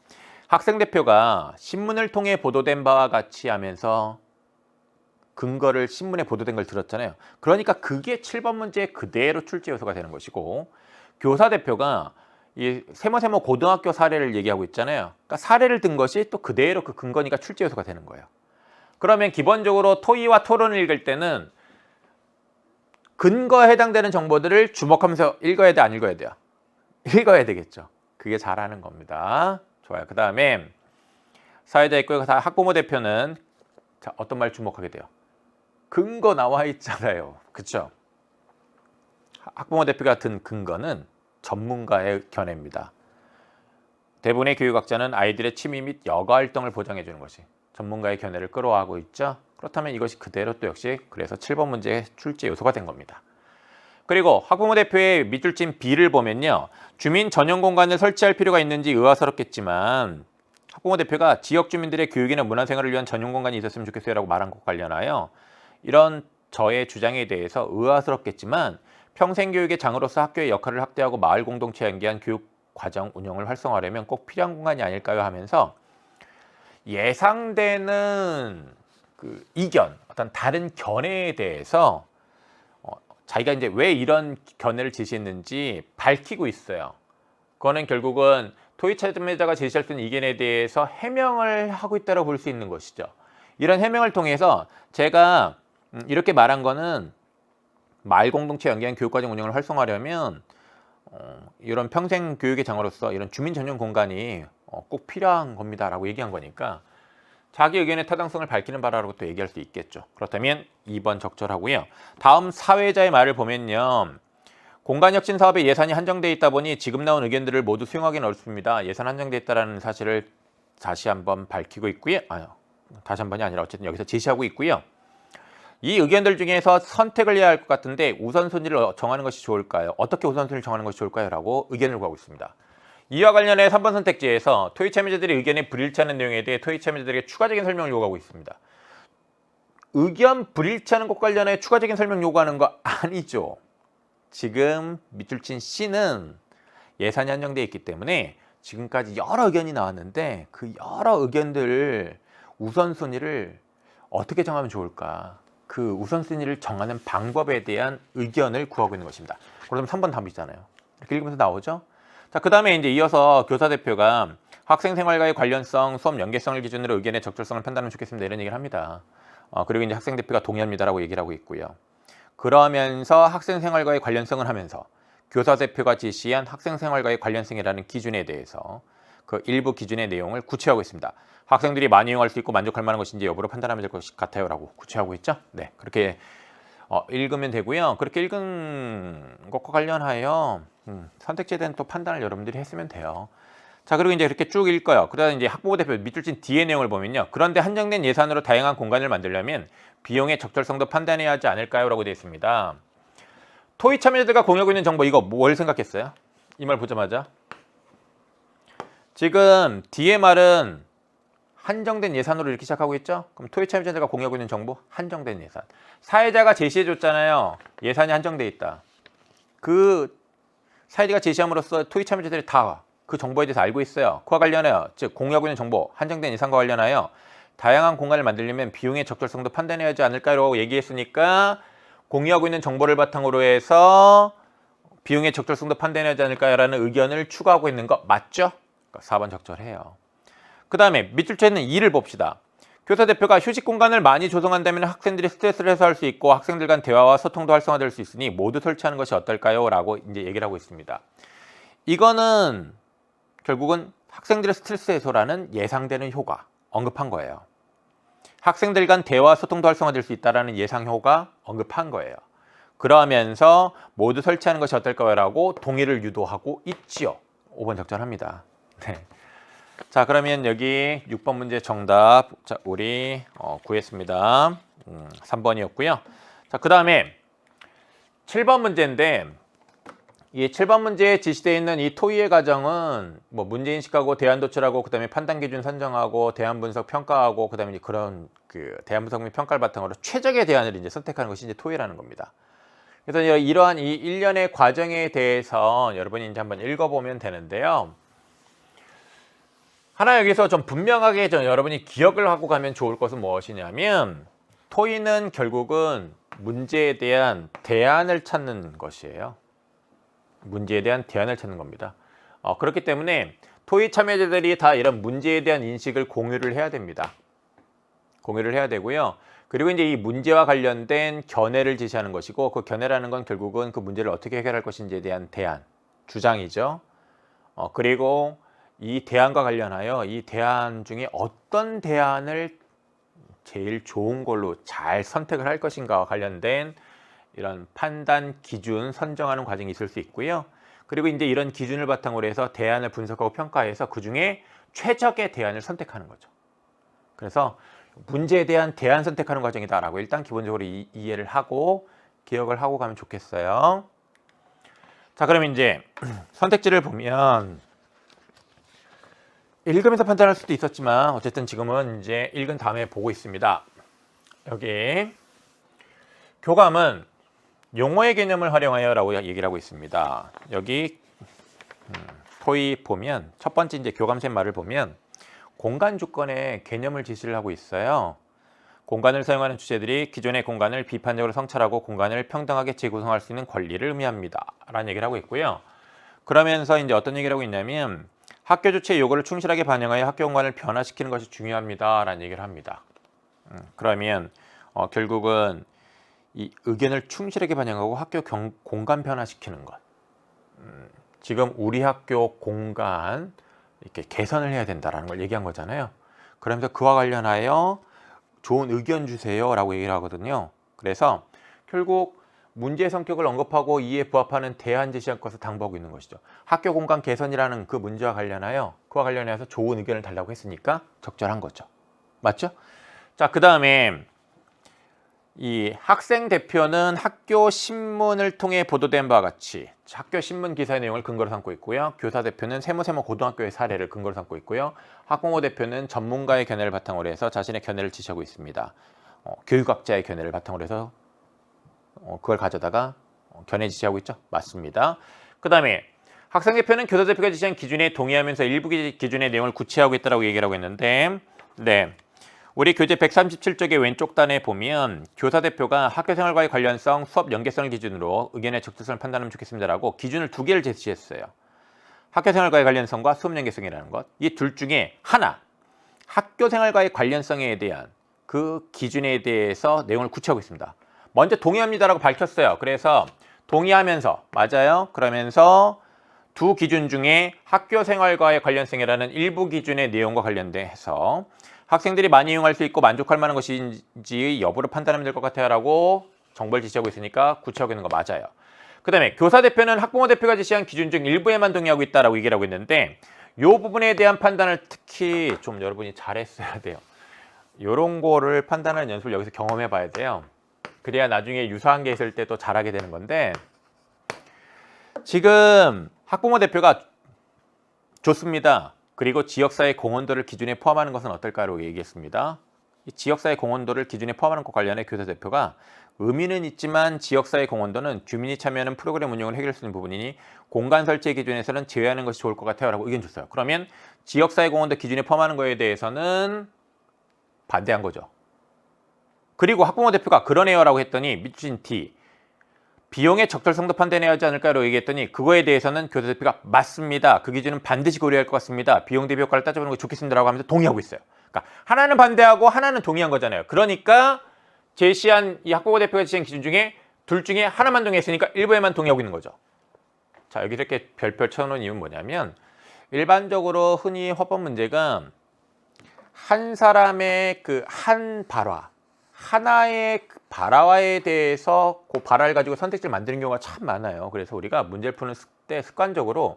학생 대표가 신문을 통해 보도된 바와 같이 하면서 근거를 신문에 보도된 걸 들었잖아요. 그러니까 그게 7번 문제 그대로 출제 요소가 되는 것이고, 교사 대표가 이 세모세모 고등학교 사례를 얘기하고 있잖아요. 그러니까 사례를 든 것이 또 그대로 그 근거니까 출제 요소가 되는 거예요. 그러면 기본적으로 토의와 토론을 읽을 때는 근거에 해당되는 정보들을 주목하면서 읽어야 돼, 안 읽어야 돼요? 읽어야 되겠죠. 그게 잘하는 겁니다. 좋아요. 그 다음에 사회자 있고 학부모 대표는 자, 어떤 말 주목하게 돼요? 근거 나와 있잖아요. 그렇죠? 학부모 대표가 든 근거는 전문가의 견해입니다. 대부분의 교육학자는 아이들의 취미 및 여가 활동을 보장해 주는 것이 전문가의 견해를 끌어와하고 있죠. 그렇다면 이것이 그대로 또 역시 그래서 7번 문제의 출제 요소가 된 겁니다. 그리고 학부모 대표의 밑줄 친 B를 보면요. 주민 전용 공간을 설치할 필요가 있는지 의아스럽겠지만 학부모 대표가 지역 주민들의 교육이나 문화생활을 위한 전용 공간이 있었으면 좋겠어요 라고 말한 것과 관련하여 이런 저의 주장에 대해서 의아스럽겠지만 평생교육의 장으로서 학교의 역할을 확대하고 마을 공동체에 연계한 교육 과정 운영을 활성화하려면 꼭 필요한 공간이 아닐까요 하면서 예상되는 그 이견, 어떤 다른 견해에 대해서 자기가 이제 왜 이런 견해를 제시했는지 밝히고 있어요. 그거는 결국은 토의 참여자가 제시할 수 있는 이견에 대해서 해명을 하고 있다고 볼 수 있는 것이죠. 이런 해명을 통해서 제가 이렇게 말한 거는 마을 공동체 연계한 교육과정 운영을 활성화하려면 이런 평생 교육의 장으로서 이런 주민 전용 공간이 꼭 필요한 겁니다라고 얘기한 거니까 자기 의견의 타당성을 밝히는 바라고 또 얘기할 수 있겠죠. 그렇다면 2번 적절하고요. 다음 사회자의 말을 보면요. 공간혁신 사업의 예산이 한정되어 있다 보니 지금 나온 의견들을 모두 수용하기는 어렵습니다. 예산 한정되어 있다는 사실을 다시 한번 밝히고 있고요. 다시 한 번이 아니라 어쨌든 여기서 제시하고 있고요. 이 의견들 중에서 선택을 해야 할 것 같은데 우선순위를 정하는 것이 좋을까요? 어떻게 우선순위를 정하는 것이 좋을까요? 라고 의견을 구하고 있습니다. 이와 관련해 3번 선택지에서 토의 참여자들의 의견에 불일치하는 내용에 대해 토의 참여자들에게 추가적인 설명을 요구하고 있습니다. 의견 불일치하는 것 관련해 추가적인 설명 요구하는 거 아니죠. 지금 밑줄 친 C는 예산이 한정되어 있기 때문에 지금까지 여러 의견이 나왔는데 그 여러 의견들 우선순위를 어떻게 정하면 좋을까? 그 우선순위를 정하는 방법에 대한 의견을 구하고 있는 것입니다. 그러면 3번 답이잖아요. 이렇게 읽으면서 나오죠? 자, 그 다음에 이제 이어서 교사 대표가 학생 생활과의 관련성, 수업 연계성을 기준으로 의견의 적절성을 판단하면 좋겠습니다. 이런 얘기를 합니다. 그리고 이제 학생 대표가 동의합니다라고 얘기를 하고 있고요. 그러면서 학생 생활과의 관련성을 하면서 교사 대표가 제시한 학생 생활과의 관련성이라는 기준에 대해서 그 일부 기준의 내용을 구체화하고 있습니다. 학생들이 많이 이용할 수 있고 만족할 만한 것인지 여부를 판단하면 될 것 같아요 라고 구체화하고 있죠. 네, 그렇게 읽으면 되고요. 그렇게 읽은 것과 관련하여 선택지에 대한 또 판단을 여러분들이 했으면 돼요. 자, 그리고 이제 이렇게 쭉 읽어요. 그다음에 이제 학부모 대표 밑줄 친 D의 내용을 보면요. 그런데 한정된 예산으로 다양한 공간을 만들려면 비용의 적절성도 판단해야 하지 않을까요? 라고 되어 있습니다. 토의 참여자들과 공유하고 있는 정보 이거 뭘 생각했어요? 이 말 보자마자 지금 D의 말은 한정된 예산으로 이렇게 시작하고 있죠? 그럼 토의 참여자들과 공유하고 있는 정보 한정된 예산. 사회자가 제시해 줬잖아요. 예산이 한정돼 있다. 그 사회자가 제시함으로써 토의 참여자들이 다 그 정보에 대해서 알고 있어요. 그와 관련하여 즉 공유하고 있는 정보 한정된 예산과 관련하여 다양한 공간을 만들려면 비용의 적절성도 판단해야 하지 않을까요? 얘기했으니까 공유하고 있는 정보를 바탕으로 해서 비용의 적절성도 판단해야 하지 않을까요? 라는 의견을 추가하고 있는 거 맞죠? 4번 적절해요. 그 다음에 밑줄 쳐 있는 2를 봅시다. 교사 대표가 휴식 공간을 많이 조성한다면 학생들이 스트레스를 해소할 수 있고 학생들 간 대화와 소통도 활성화될 수 있으니 모두 설치하는 것이 어떨까요? 라고 이제 얘기를 하고 있습니다. 이거는 결국은 학생들의 스트레스 해소라는 예상되는 효과 언급한 거예요. 학생들 간 대화 소통도 활성화될 수 있다는 예상 효과 언급한 거예요. 그러면서 모두 설치하는 것이 어떨까요? 라고 동의를 유도하고 있지요. 5번 적절합니다. 네. 자, 그러면 여기 6번 문제 정답 자, 우리 구했습니다. 3번이었고요. 자, 그 다음에 7번 문제인데 이 7번 문제에 지시되어 있는 이 토의의 과정은 뭐 문제인식하고 대안 도출하고 그다음에 판단 기준 선정하고 대안 분석 평가하고 그다음에 그런 그 대안 분석 및 평가를 바탕으로 최적의 대안을 이제 선택하는 것이 이제 토의라는 겁니다. 그래서 이러한 이 일련의 과정에 대해서 여러분이 이제 한번 읽어보면 되는데요. 하나 여기서 좀 분명하게 여러분이 기억을 하고 가면 좋을 것은 무엇이냐면 토의는 결국은 문제에 대한 대안을 찾는 것이에요. 문제에 대한 대안을 찾는 겁니다. 그렇기 때문에 토의 참여자들이 다 이런 문제에 대한 인식을 공유를 해야 됩니다. 공유를 해야 되고요. 그리고 이제 이 문제와 관련된 견해를 제시하는 것이고 그 견해라는 건 결국은 그 문제를 어떻게 해결할 것인지에 대한 대안, 주장이죠. 그리고 이 대안과 관련하여 이 대안 중에 어떤 대안을 제일 좋은 걸로 잘 선택을 할 것인가와 관련된 이런 판단 기준 선정하는 과정이 있을 수 있고요. 그리고 이제 이런 기준을 바탕으로 해서 대안을 분석하고 평가해서 그 중에 최적의 대안을 선택하는 거죠. 그래서 문제에 대한 대안 선택하는 과정이다라고 일단 기본적으로 이해를 하고 기억을 하고 가면 좋겠어요. 자, 그럼 이제 선택지를 보면 읽으면서 판단할 수도 있었지만 어쨌든 지금은 이제 읽은 다음에 보고 있습니다. 여기 교감은 용어의 개념을 활용하여 라고 얘기를 하고 있습니다. 여기 토의 보면 첫 번째 이제 교감쌤 말을 보면 공간 주권의 개념을 제시를 하고 있어요. 공간을 사용하는 주체들이 기존의 공간을 비판적으로 성찰하고 공간을 평등하게 재구성할 수 있는 권리를 의미합니다. 라는 얘기를 하고 있고요. 그러면서 이제 어떤 얘기를 하고 있냐면 학교 주체의 요구를 충실하게 반영하여 학교 공간을 변화시키는 것이 중요합니다. 라는 얘기를 합니다. 그러면 결국은 이 의견을 충실하게 반영하고 학교 공간 변화시키는 것. 지금 우리 학교 공간 이렇게 개선을 해야 된다라는 걸 얘기한 거잖아요. 그러면서 그와 관련하여 좋은 의견 주세요라고 얘기를 하거든요. 그래서 결국 문제의 성격을 언급하고 이에 부합하는 대안 제시할 것을 당부하고 있는 것이죠. 학교 공간 개선이라는 그 문제와 관련하여 그와 관련해서 좋은 의견을 달라고 했으니까 적절한 거죠. 맞죠? 자, 그 다음에 이 학생 대표는 학교 신문을 통해 보도된 바와 같이 학교 신문 기사의 내용을 근거로 삼고 있고요. 교사 대표는 세모세모 고등학교의 사례를 근거로 삼고 있고요. 학부모 대표는 전문가의 견해를 바탕으로 해서 자신의 견해를 지시하고 있습니다. 교육학자의 견해를 바탕으로 해서 그걸 가져다가 견해 지시하고 있죠. 맞습니다. 그 다음에 학생 대표는 교사 대표가 지시한 기준에 동의하면서 일부 기준의 내용을 구체화하고 있다고 얘기를 하고 있는데 네. 우리 교재 137쪽의 왼쪽 단에 보면 교사 대표가 학교 생활과의 관련성, 수업 연계성을 기준으로 의견의 적절성을 판단하면 좋겠습니다라고 기준을 두 개를 제시했어요. 학교 생활과의 관련성과 수업 연계성이라는 것. 이 둘 중에 하나, 학교 생활과의 관련성에 대한 그 기준에 대해서 내용을 구체화하고 있습니다. 먼저 동의합니다라고 밝혔어요. 그래서 동의하면서, 맞아요. 그러면서 두 기준 중에 학교 생활과의 관련성이라는 일부 기준의 내용과 관련돼서 학생들이 많이 이용할 수 있고 만족할 만한 것인지 여부를 판단하면 될 것 같아요 라고 정보를 제시하고 있으니까 구체하고 있는 거 맞아요. 그 다음에 교사 대표는 학부모 대표가 제시한 기준 중 일부에만 동의하고 있다라고 얘기를 하고 있는데 이 부분에 대한 판단을 특히 좀 여러분이 잘했어야 돼요. 이런 거를 판단하는 연습을 여기서 경험해 봐야 돼요. 그래야 나중에 유사한 게 있을 때 또 잘하게 되는 건데 지금 학부모 대표가 좋습니다. 그리고 지역사회 공헌도를 기준에 포함하는 것은 어떨까라고 얘기했습니다. 이 지역사회 공헌도를 기준에 포함하는 것 관련해 교사 대표가 의미는 있지만 지역사회 공헌도는 주민이 참여하는 프로그램 운영을 해결할 수 있는 부분이니 공간 설치의 기준에서는 제외하는 것이 좋을 것 같아요 라고 의견 줬어요. 그러면 지역사회 공헌도 기준에 포함하는 거에 대해서는 반대한 거죠. 그리고 학부모 대표가 그러네요 라고 했더니 밑줄 T 비용의 적절성도 판단해야 하지 않을까라고 얘기했더니 그거에 대해서는 교사 대표가 맞습니다. 그 기준은 반드시 고려할 것 같습니다. 비용 대비 효과를 따져보는 게 좋겠습니다라고 하면서 동의하고 있어요. 그러니까 하나는 반대하고 하나는 동의한 거잖아요. 그러니까 제시한 이 학부모 대표가 제시한 기준 중에 둘 중에 하나만 동의했으니까 일부에만 동의하고 있는 거죠. 자, 여기 이렇게 별표 쳐놓은 이유는 뭐냐면 일반적으로 흔히 헌법 문제가 한 사람의 그 한 발화 하나의 발화에 대해서 그 발화를 가지고 선택지를 만드는 경우가 참 많아요. 그래서 우리가 문제를 푸는 때 습관적으로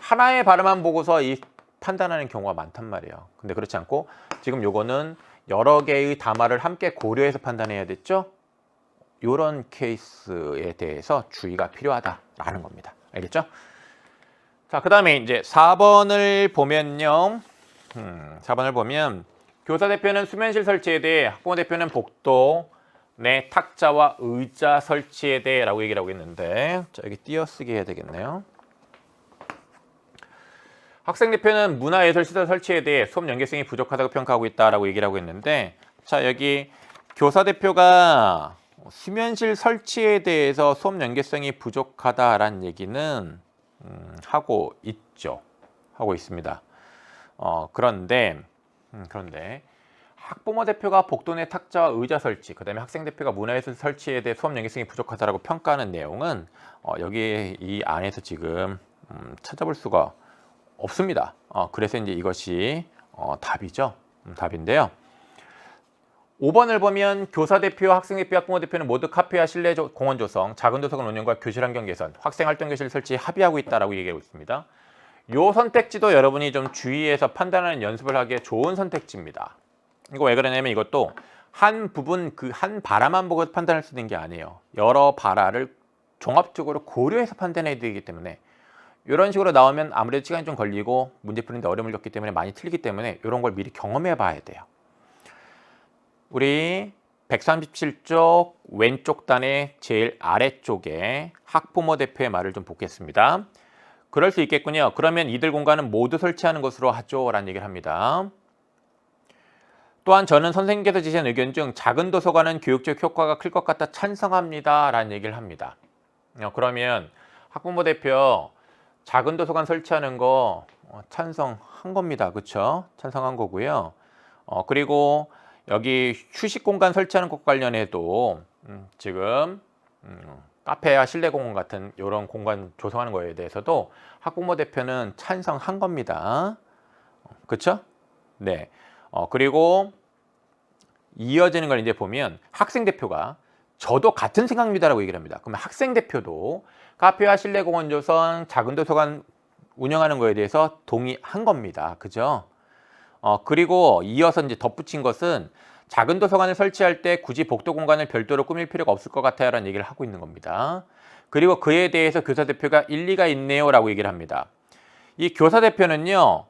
하나의 발화만 보고서 이 판단하는 경우가 많단 말이에요. 근데 그렇지 않고 지금 요거는 여러 개의 담화를 함께 고려해서 판단해야 됐죠. 이런 케이스에 대해서 주의가 필요하다라는 겁니다. 알겠죠? 자, 그 다음에 이제 4번을 보면요. 4번을 보면 교사 대표는 수면실 설치에 대해 학부모 대표는 복도 내 탁자와 의자 설치에 대해 라고 얘기를 하고 있는데 자, 여기 띄어쓰기 해야 되겠네요. 학생대표는 문화예술시설 설치에 대해 수업 연계성이 부족하다고 평가하고 있다라고 얘기를 하고 있는데, 자, 여기 교사대표가 수면실 설치에 대해서 수업 연계성이 부족하다라는 얘기는 하고 있죠. 하고 있습니다. 그런데 학부모 대표가 복도 내 탁자와 의자 설치, 그 다음에 학생 대표가 문화예술 설치에 대해 수업 연계성이 부족하다라고 평가하는 내용은 여기 이 안에서 지금 찾아볼 수가 없습니다. 그래서 이제 이것이 답이죠. 답인데요. 5번을 보면 교사 대표, 학생 대표, 학부모 대표는 모두 카페와 실내 공원 조성, 작은 도서관 운영과 교실 환경 개선, 학생 활동 교실 설치에 합의하고 있다라고 얘기하고 있습니다. 요 선택지도 여러분이 좀 주의해서 판단하는 연습을 하기에 좋은 선택지입니다. 이거 왜 그러냐면 이것도 한 부분 그 한 바라만 보고 판단할 수 있는 게 아니에요. 여러 바라를 종합적으로 고려해서 판단해야 되기 때문에 이런 식으로 나오면 아무래도 시간이 좀 걸리고 문제 푸는데 어려움을 겪기 때문에 많이 틀리기 때문에 이런 걸 미리 경험해 봐야 돼요. 우리 137쪽 왼쪽 단의 제일 아래쪽에 학부모 대표의 말을 좀 보겠습니다. 그럴 수 있겠군요. 그러면 이들 공간은 모두 설치하는 것으로 하죠 라는 얘기를 합니다. 또한 저는 선생님께서 제시한 의견 중 작은 도서관은 교육적 효과가 클 것 같아 찬성합니다 라는 얘기를 합니다. 그러면 학부모 대표 작은 도서관 설치하는 거 찬성한 겁니다. 그렇죠? 찬성한 거고요. 그리고 여기 휴식 공간 설치하는 것 관련해도 지금 카페와 실내 공원 같은 이런 공간 조성하는 거에 대해서도 학부모 대표는 찬성한 겁니다. 그렇죠? 네. 그리고 이어지는 걸 이제 보면 학생 대표가 저도 같은 생각입니다라고 얘기를 합니다. 그러면 학생 대표도 카페와 실내 공원 조성, 작은 도서관 운영하는 거에 대해서 동의한 겁니다. 그죠? 그리고 이어서 이제 덧붙인 것은 작은 도서관을 설치할 때 굳이 복도 공간을 별도로 꾸밀 필요가 없을 것 같아요 라는 얘기를 하고 있는 겁니다. 그리고 그에 대해서 교사 대표가 일리가 있네요 라고 얘기를 합니다. 이 교사 대표는요,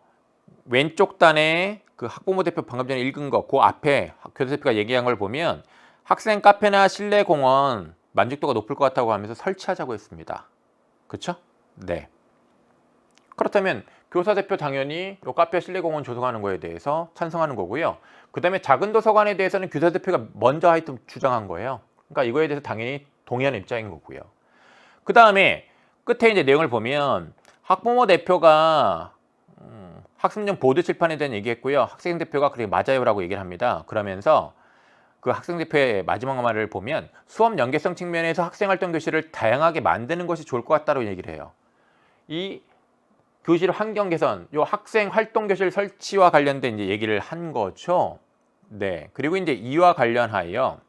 왼쪽 단에 그 학부모 대표 방금 전에 읽은 거, 그 앞에 교사 대표가 얘기한 걸 보면 학생 카페나 실내 공원 만족도가 높을 것 같다고 하면서 설치하자고 했습니다. 그렇죠? 네. 그렇다면 교사 대표 당연히 요 카페 실내 공원 조성하는 거에 대해서 찬성하는 거고요. 그 다음에 작은 도서관에 대해서는 교사 대표가 먼저 하여튼 주장한 거예요. 그러니까 이거에 대해서 당연히 동의하는 입장인 거고요. 그 다음에 끝에 이제 내용을 보면 학부모 대표가 학습용 보드 칠판에 대한 얘기했고요. 학생 대표가 그래 맞아요라고 얘기를 합니다. 그러면서 그 학생 대표의 마지막 말을 보면 수업 연계성 측면에서 학생 활동 교실을 다양하게 만드는 것이 좋을 것 같다고 얘기를 해요. 이 교실 환경 개선, 요 학생 활동 교실 설치와 관련된 이제 얘기를 한 거죠. 네. 그리고 이제 이와 관련하여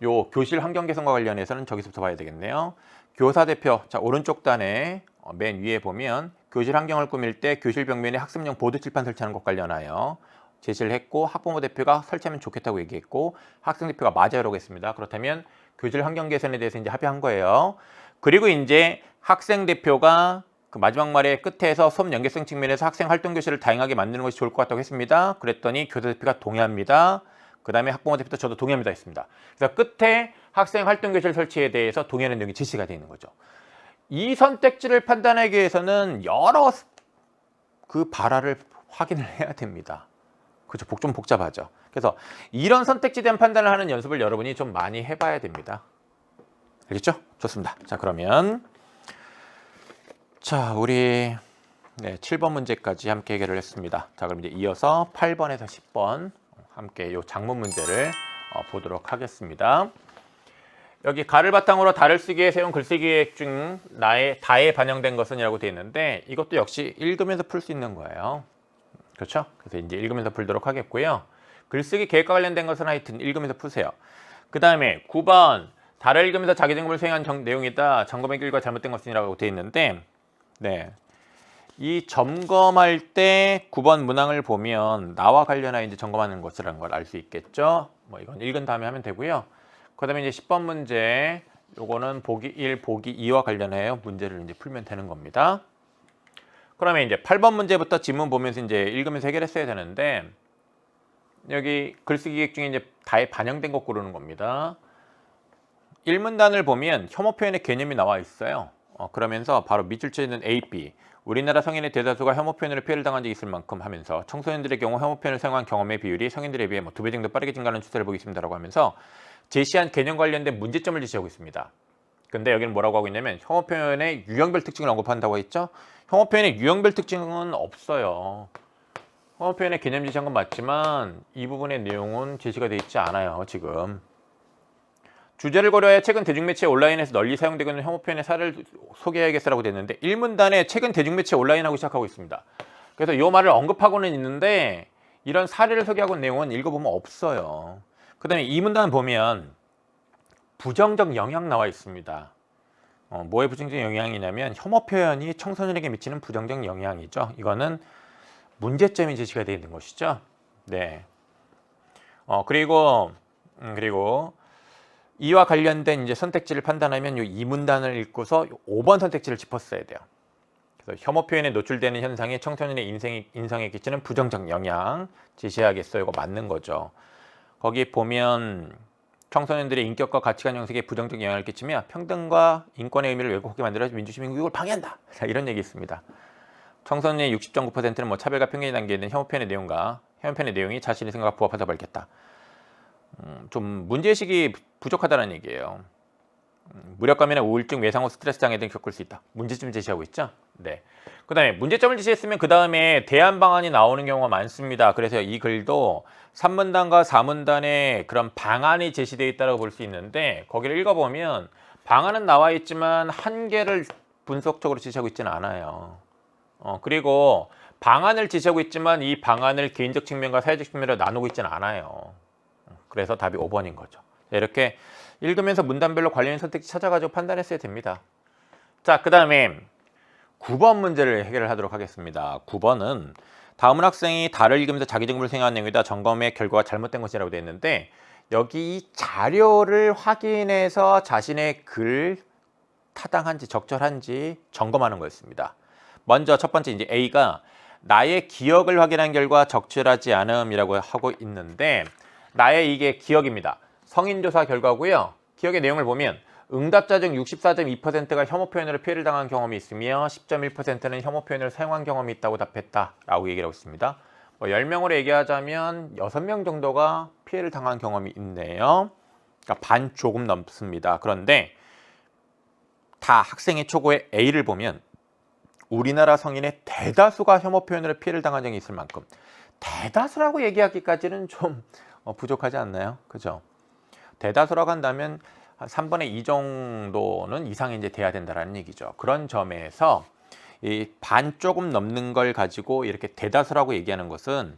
요 교실 환경 개선과 관련해서는 저기서부터 봐야 되겠네요. 교사 대표, 자 오른쪽 단에 맨 위에 보면 교실 환경을 꾸밀 때 교실 벽면에 학습용 보드 칠판 설치하는 것 관련하여 제시를 했고 학부모 대표가 설치하면 좋겠다고 얘기했고 학생 대표가 맞아요라고 했습니다. 그렇다면 교실 환경 개선에 대해서 이제 합의한 거예요. 그리고 이제 학생 대표가 그 마지막 말의 끝에서 수업 연계성 측면에서 학생 활동 교실을 다양하게 만드는 것이 좋을 것 같다고 했습니다. 그랬더니 교사 대표가 동의합니다. 그 다음에 학부모 대표도 저도 동의합니다 했습니다. 그래서 끝에 학생 활동 교실 설치에 대해서 동의하는 내용이 제시가 되어 있는 거죠. 이 선택지를 판단하기 위해서는 여러 그 발화를 확인을 해야 됩니다. 그렇죠. 좀 복잡하죠. 그래서 이런 선택지에 대한 판단을 하는 연습을 여러분이 좀 많이 해봐야 됩니다. 알겠죠? 좋습니다. 자, 그러면 자, 우리 7번 문제까지 함께 해결을 했습니다. 자, 그럼 이제 이어서 8번에서 10번 함께 요 작문 문제를 보도록 하겠습니다. 여기 가를 바탕으로 달을 쓰기에 세운 글쓰기 계획 중 다에 반영된 것은 이라고 되어 있는데 이것도 역시 읽으면서 풀 수 있는 거예요. 그렇죠? 그래서 이제 읽으면서 풀도록 하겠고요. 글쓰기 계획과 관련된 것은 하여튼 읽으면서 푸세요. 그 다음에 9번 달을 읽으면서 자기 점검을 수행한 내용이다. 점검의 길과 잘못된 것이라고 되어 있는데 네, 이 점검할 때 9번 문항을 보면 나와 관련하여 이제 점검하는 것이라는 걸 알 수 있겠죠. 뭐 이건 읽은 다음에 하면 되고요. 그 다음에 이제 10번 문제 요거는 보기 1, 보기 2와 관련하여 문제를 이제 풀면 되는 겁니다. 그러면 이제 8번 문제부터 지문 보면서 이제 읽으면서 해결했어야 되는데 여기 글쓰기 계획 중에 이제 다에 반영된 것 고르는 겁니다. 1문단을 보면 혐오 표현의 개념이 나와 있어요. 그러면서 바로 밑줄 쳐 있는 A, B. 우리나라 성인의 대다수가 혐오 표현으로 피해를 당한 적이 있을 만큼 하면서 청소년들의 경우 혐오 표현을 사용한 경험의 비율이 성인들에 비해 2배 정도 빠르게 증가하는 추세를 보고 있습니다라고 하면서 제시한 개념 관련된 문제점을 제시하고 있습니다. 근데 여기는 뭐라고 하고 있냐면 혐오 표현의 유형별 특징을 언급한다고 했죠. 혐오 표현의 유형별 특징은 없어요. 혐오 표현의 개념 제시한 건 맞지만 이 부분의 내용은 제시가 되어 있지 않아요. 지금. 주제를 고려해 최근 대중매체 온라인에서 널리 사용되고 있는 혐오 표현의 사례를 소개해야겠어라고 됐는데 1문단에 최근 대중매체 온라인하고 시작하고 있습니다. 그래서 이 말을 언급하고는 있는데 이런 사례를 소개하고 있는 내용은 읽어보면 없어요. 그 다음에 2문단 보면 부정적 영향 나와 있습니다. 뭐의 부정적 영향이냐면 혐오 표현이 청소년에게 미치는 부정적 영향이죠. 이거는 문제점이 제시가 되어 있는 것이죠. 네. 그리고 이와 관련된 이제 선택지를 판단하면 이 문단을 읽고서 5번 선택지를 짚었어야 돼요. 그래서 혐오 표현에 노출되는 현상이 청소년의 인성에 끼치는 부정적 영향 제시하겠어요. 이거 맞는 거죠. 거기 보면 청소년들의 인격과 가치관 형성에 부정적 영향을 끼치며 평등과 인권의 의미를 왜곡하게 만들어 민주시민교육을 방해한다. 자, 이런 얘기 있습니다. 청소년의 60.9%는 차별과 편견이 담겨있는 혐오 표현의 내용이 자신의 생각과 부합하다 밝혔다. 좀 문제의식이 부족하다는 얘기예요. 무력감이나 우울증, 외상후 스트레스 장애 등 겪을 수 있다. 문제점 제시하고 있죠. 네. 그 다음에 문제점을 제시했으면 그 다음에 대안 방안이 나오는 경우가 많습니다. 그래서 이 글도 3문단과 4문단에 그런 방안이 제시되어 있다고 볼 수 있는데 거기를 읽어보면 방안은 나와 있지만 한계를 분석적으로 제시하고 있지는 않아요. 그리고 방안을 제시하고 있지만 이 방안을 개인적 측면과 사회적 측면으로 나누고 있지는 않아요. 그래서 답이 5번인 거죠. 이렇게 읽으면서 문단별로 관련 선택지 찾아가지고 판단했어야 됩니다. 자, 그 다음에 9번 문제를 해결을 하도록 하겠습니다. 9번은 다음은 학생이 달을 읽으면서 자기 점검을 수행한 내용이다. 점검의 결과가 잘못된 것이라고 되어 있는데 여기 이 자료를 확인해서 자신의 글 타당한지 적절한지 점검하는 거였습니다. 먼저 첫 번째 이제 A가 나의 기억을 확인한 결과 적절하지 않음이라고 하고 있는데 나의 이게 기억입니다. 성인조사 결과고요. 기억의 내용을 보면 응답자 중 64.2%가 혐오 표현으로 피해를 당한 경험이 있으며 10.1%는 혐오 표현을 사용한 경험이 있다고 답했다라고 얘기를 하고 있습니다. 10명으로 얘기하자면 6명 정도가 피해를 당한 경험이 있네요. 그러니까 반 조금 넘습니다. 그런데 다 학생의 초고의 A를 보면 우리나라 성인의 대다수가 혐오 표현으로 피해를 당한 적이 있을 만큼 대다수라고 얘기하기까지는 좀 부족하지 않나요? 그죠? 대다수라고 한다면 한 3분의 2 정도는 이상이 이제 돼야 된다는 얘기죠. 그런 점에서 이 반 조금 넘는 걸 가지고 이렇게 대다수라고 얘기하는 것은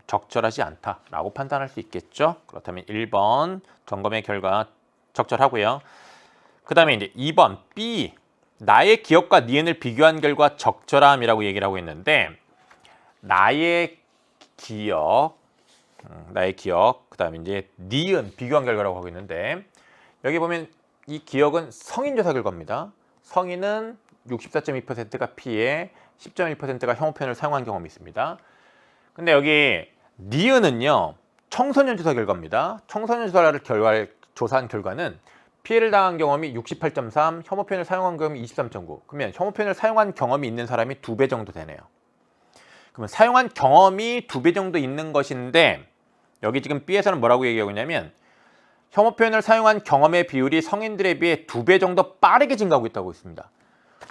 적절하지 않다라고 판단할 수 있겠죠. 그렇다면 1번 점검의 결과 적절하고요. 그 다음에 이제 2번 B 나의 기억과 니은을 비교한 결과 적절함이라고 얘기를 하고 있는데 나의 기억, 그 다음에 이제 니은 비교한 결과라고 하고 있는데 여기 보면 이 기억은 성인조사 결과입니다. 성인은 64.2%가 피해, 10.1%가 혐오 표현을 사용한 경험이 있습니다. 근데 여기 니은은요 청소년 조사 결과입니다. 청소년 조사한 결과는 피해를 당한 경험이 68.3, 혐오 표현을 사용한 경험이 23.9. 그러면 혐오 표현을 사용한 경험이 있는 사람이 2배 정도 되네요. 그러면 사용한 경험이 2배 정도 있는 것인데 여기 지금 B에서는 뭐라고 얘기하고 있냐면 혐오 표현을 사용한 경험의 비율이 성인들에 비해 2배 정도 빠르게 증가하고 있다고 있습니다.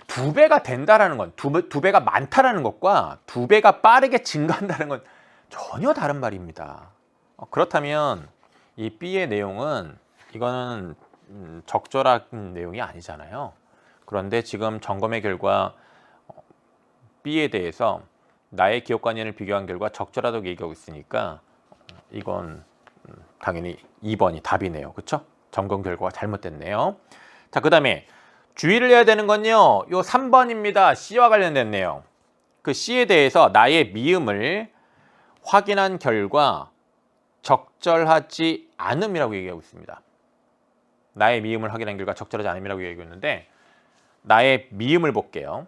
2배가 된다라는 건 2배가 많다라는 것과 2배가 빠르게 증가한다는 건 전혀 다른 말입니다. 그렇다면 이 B의 내용은 이거는 적절한 내용이 아니잖아요. 그런데 지금 점검의 결과 B에 대해서 나의 기억과 니은을 비교한 결과 적절하다고 얘기하고 있으니까 이건 당연히 2번이 답이네요. 그렇죠? 점검 결과가 잘못됐네요. 자, 그 다음에 주의를 해야 되는 건요. 요 3번입니다. C와 관련된 내용. 그 C에 대해서 나의 미음을 확인한 결과 적절하지 않음이라고 얘기하고 있습니다. 나의 미음을 확인한 결과 적절하지 않음이라고 얘기하고 있는데 나의 미음을 볼게요.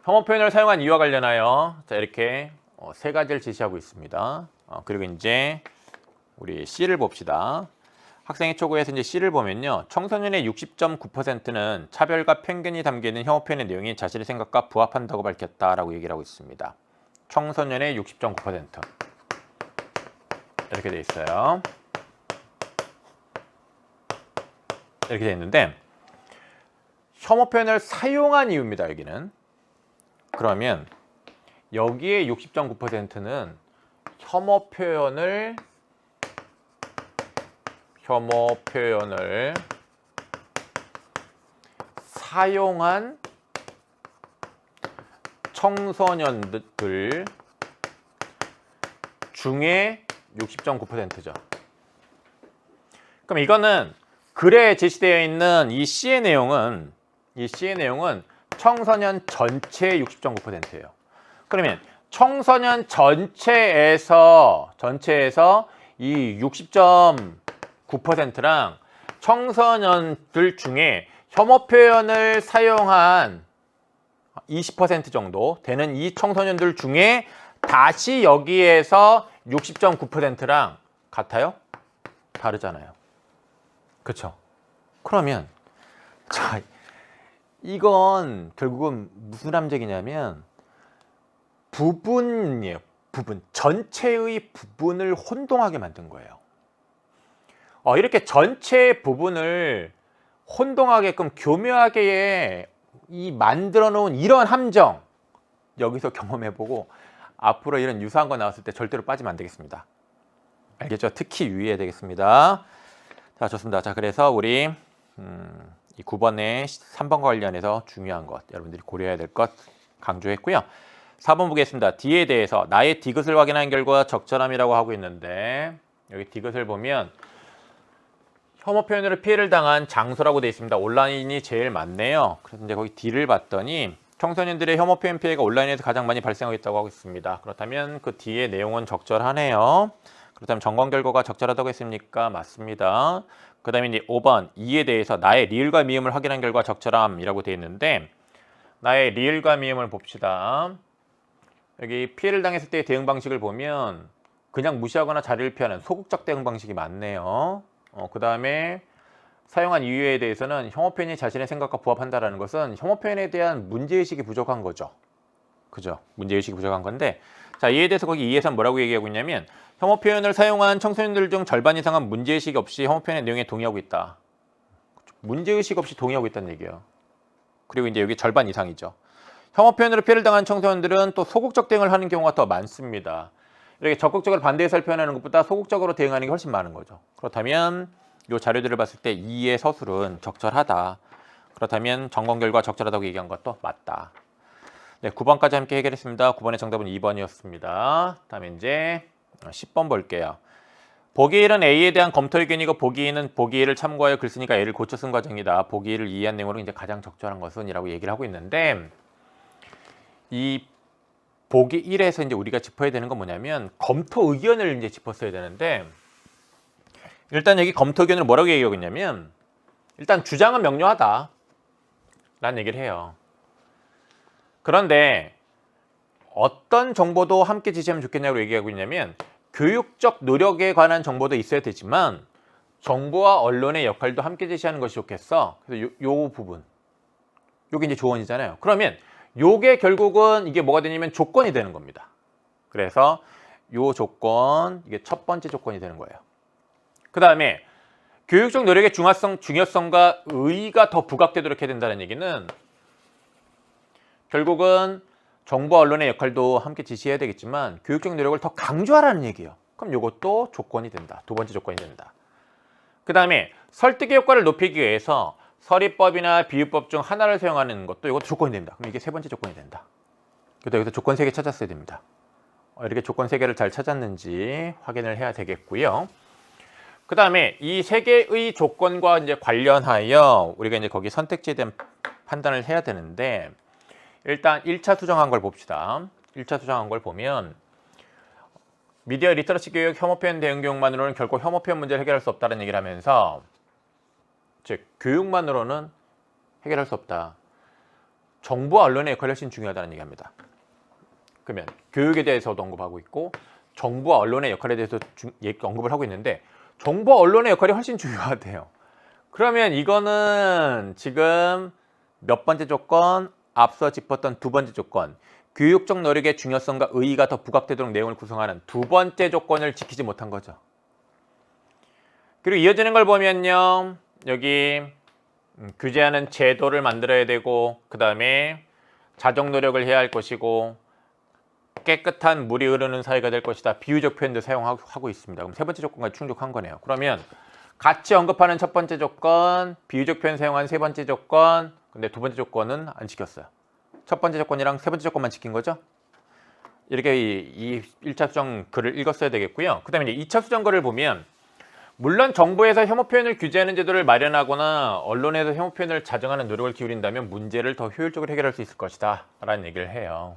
혐오 표현을 사용한 이유와 관련하여 자 이렇게 세 가지를 제시하고 있습니다. 그리고 이제 우리 C를 봅시다. 학생의 초고에서 이제 C를 보면요. 청소년의 60.9%는 차별과 편견이 담겨 있는 혐오 표현의 내용이 자신의 생각과 부합한다고 밝혔다라고 얘기를 하고 있습니다. 청소년의 60.9% 이렇게 돼 있어요. 이렇게 돼 있는데 혐오 표현을 사용한 이유입니다. 여기는. 그러면 여기에 60.9%는 혐오 표현을 사용한 청소년들 중에 60.9%죠. 그럼 이거는 글에 제시되어 있는 이 C의 내용은 청소년 전체의 60.9%예요. 그러면 청소년 전체에서 이 60.9%랑 청소년들 중에 혐오 표현을 사용한 20% 정도 되는 이 청소년들 중에 다시 여기에서 60.9%랑 같아요? 다르잖아요. 그렇죠? 그러면 자, 이건 결국은 무슨 함정이냐면 부분이에요. 전체의 부분을 혼동하게 만든 거예요. 이렇게 전체 부분을 혼동하게끔 교묘하게 만들어 놓은 이런 함정 여기서 경험해보고 앞으로 이런 유사한 거 나왔을 때 절대로 빠지면 안 되겠습니다. 알겠죠? 특히 유의해야 되겠습니다. 자, 좋습니다. 자, 그래서 우리 이 9번에 3번과 관련해서 중요한 것 여러분들이 고려해야 될 것 강조했고요. 4번 보겠습니다. D에 대해서 나의 디귿을 확인한 결과 적절함이라고 하고 있는데 여기 디귿을 보면 혐오 표현으로 피해를 당한 장소라고 되어 있습니다. 온라인이 제일 많네요. 그래서 이제 거기 D를 봤더니 청소년들의 혐오 표현 피해가 온라인에서 가장 많이 발생하고 있다고 하고 있습니다. 그렇다면 그 D의 내용은 적절하네요. 그렇다면 점검 결과가 적절하다고 했습니까? 맞습니다. 그 다음에 이제 5번 2에 대해서 나의 리을과 미음을 확인한 결과 적절함이라고 되어 있는데 나의 리을과 미음을 봅시다. 여기 피해를 당했을 때의 대응 방식을 보면 그냥 무시하거나 자리를 피하는 소극적 대응 방식이 많네요. 그 다음에 사용한 이유에 대해서는 혐오 표현이 자신의 생각과 부합한다는 것은 혐오 표현에 대한 문제의식이 부족한 거죠. 그죠? 문제의식이 부족한 건데 자, 이에 대해서 거기 2에서는 뭐라고 얘기하고 있냐면 혐오 표현을 사용한 청소년들 중 절반 이상은 문제의식 없이 혐오 표현의 내용에 동의하고 있다. 문제의식 없이 동의하고 있다는 얘기예요. 그리고 이제 여기 절반 이상이죠. 혐오 표현으로 피해를 당한 청소년들은 또 소극적 대응을 하는 경우가 더 많습니다. 이렇게 적극적으로 반대 의사를 표현하는 것보다 소극적으로 대응하는 게 훨씬 많은 거죠. 그렇다면 이 자료들을 봤을 때 2의 서술은 적절하다. 그렇다면 점검 결과 적절하다고 얘기한 것도 맞다. 네, 9번까지 함께 해결했습니다. 9번의 정답은 2번이었습니다. 다음에 이제 10번 볼게요. 보기 1은 A에 대한 검토 의견이고 보기 2는 보기 1을 참고하여 글 쓰니까 A를 고쳐 쓴 과정이다. 보기 1을 이해한 내용으로 이제 가장 적절한 것은 이라고 얘기를 하고 있는데 이 보기 1에서 이제 우리가 짚어야 되는 건 뭐냐면 검토 의견을 이제 짚었어야 되는데 일단 여기 검토 의견을 뭐라고 얘기하고 있냐면 일단 주장은 명료하다 라는 얘기를 해요. 그런데 어떤 정보도 함께 제시하면 좋겠냐고 얘기하고 있냐면 교육적 노력에 관한 정보도 있어야 되지만 정부와 언론의 역할도 함께 제시하는 것이 좋겠어. 그래서 요 부분 요게 이제 조언이잖아요. 그러면 요게 결국은 이게 뭐가 되냐면 조건이 되는 겁니다. 그래서 요 조건 이게 첫 번째 조건이 되는 거예요. 그 다음에 교육적 노력의 중요성과 의의가 더 부각되도록 해야 된다는 얘기는 결국은 정부와 언론의 역할도 함께 지시해야 되겠지만 교육적 노력을 더 강조하라는 얘기예요. 그럼 이것도 조건이 된다. 두 번째 조건이 된다. 그 다음에 설득의 효과를 높이기 위해서 서리법이나 비유법 중 하나를 사용하는 것도 이것도 조건이 됩니다. 그럼 이게 세 번째 조건이 된다. 그래서 여기서 조건 3개 찾았어야 됩니다. 이렇게 조건 3개를 잘 찾았는지 확인을 해야 되겠고요. 그 다음에 이 3개의 조건과 이제 관련하여 우리가 이제 거기 선택지에 대한 판단을 해야 되는데 일단 1차 수정한 걸 봅시다. 1차 수정한 걸 보면 미디어 리터러시 교육 혐오 표현 대응 교육만으로는 결코 혐오 표현 문제를 해결할 수 없다는 얘기를 하면서 즉 교육만으로는 해결할 수 없다. 정부와 언론의 역할이 훨씬 중요하다는 얘기합니다. 그러면 교육에 대해서도 언급하고 있고 정부와 언론의 역할에 대해서 언급을 하고 있는데 정보 언론의 역할이 훨씬 중요하대요. 그러면 이거는 지금 몇 번째 조건? 앞서 짚었던 두 번째 조건. 교육적 노력의 중요성과 의의가 더 부각되도록 내용을 구성하는 두 번째 조건을 지키지 못한 거죠. 그리고 이어지는 걸 보면요. 여기 규제하는 제도를 만들어야 되고 그 다음에 자정 노력을 해야 할 것이고 깨끗한 물이 흐르는 사회가 될 것이다. 비유적 표현도 사용하고 있습니다. 그럼 세 번째 조건까지 충족한 거네요. 그러면 같이 언급하는 첫 번째 조건, 비유적 표현 사용한 세 번째 조건, 근데 두 번째 조건은 안 지켰어요. 첫 번째 조건이랑 세 번째 조건만 지킨 거죠. 이렇게 이 1차 수정 글을 읽었어야 되겠고요. 그 다음에 이제 2차 수정 글을 보면 물론 정부에서 혐오 표현을 규제하는 제도를 마련하거나 언론에서 혐오 표현을 자정하는 노력을 기울인다면 문제를 더 효율적으로 해결할 수 있을 것이다 라는 얘기를 해요.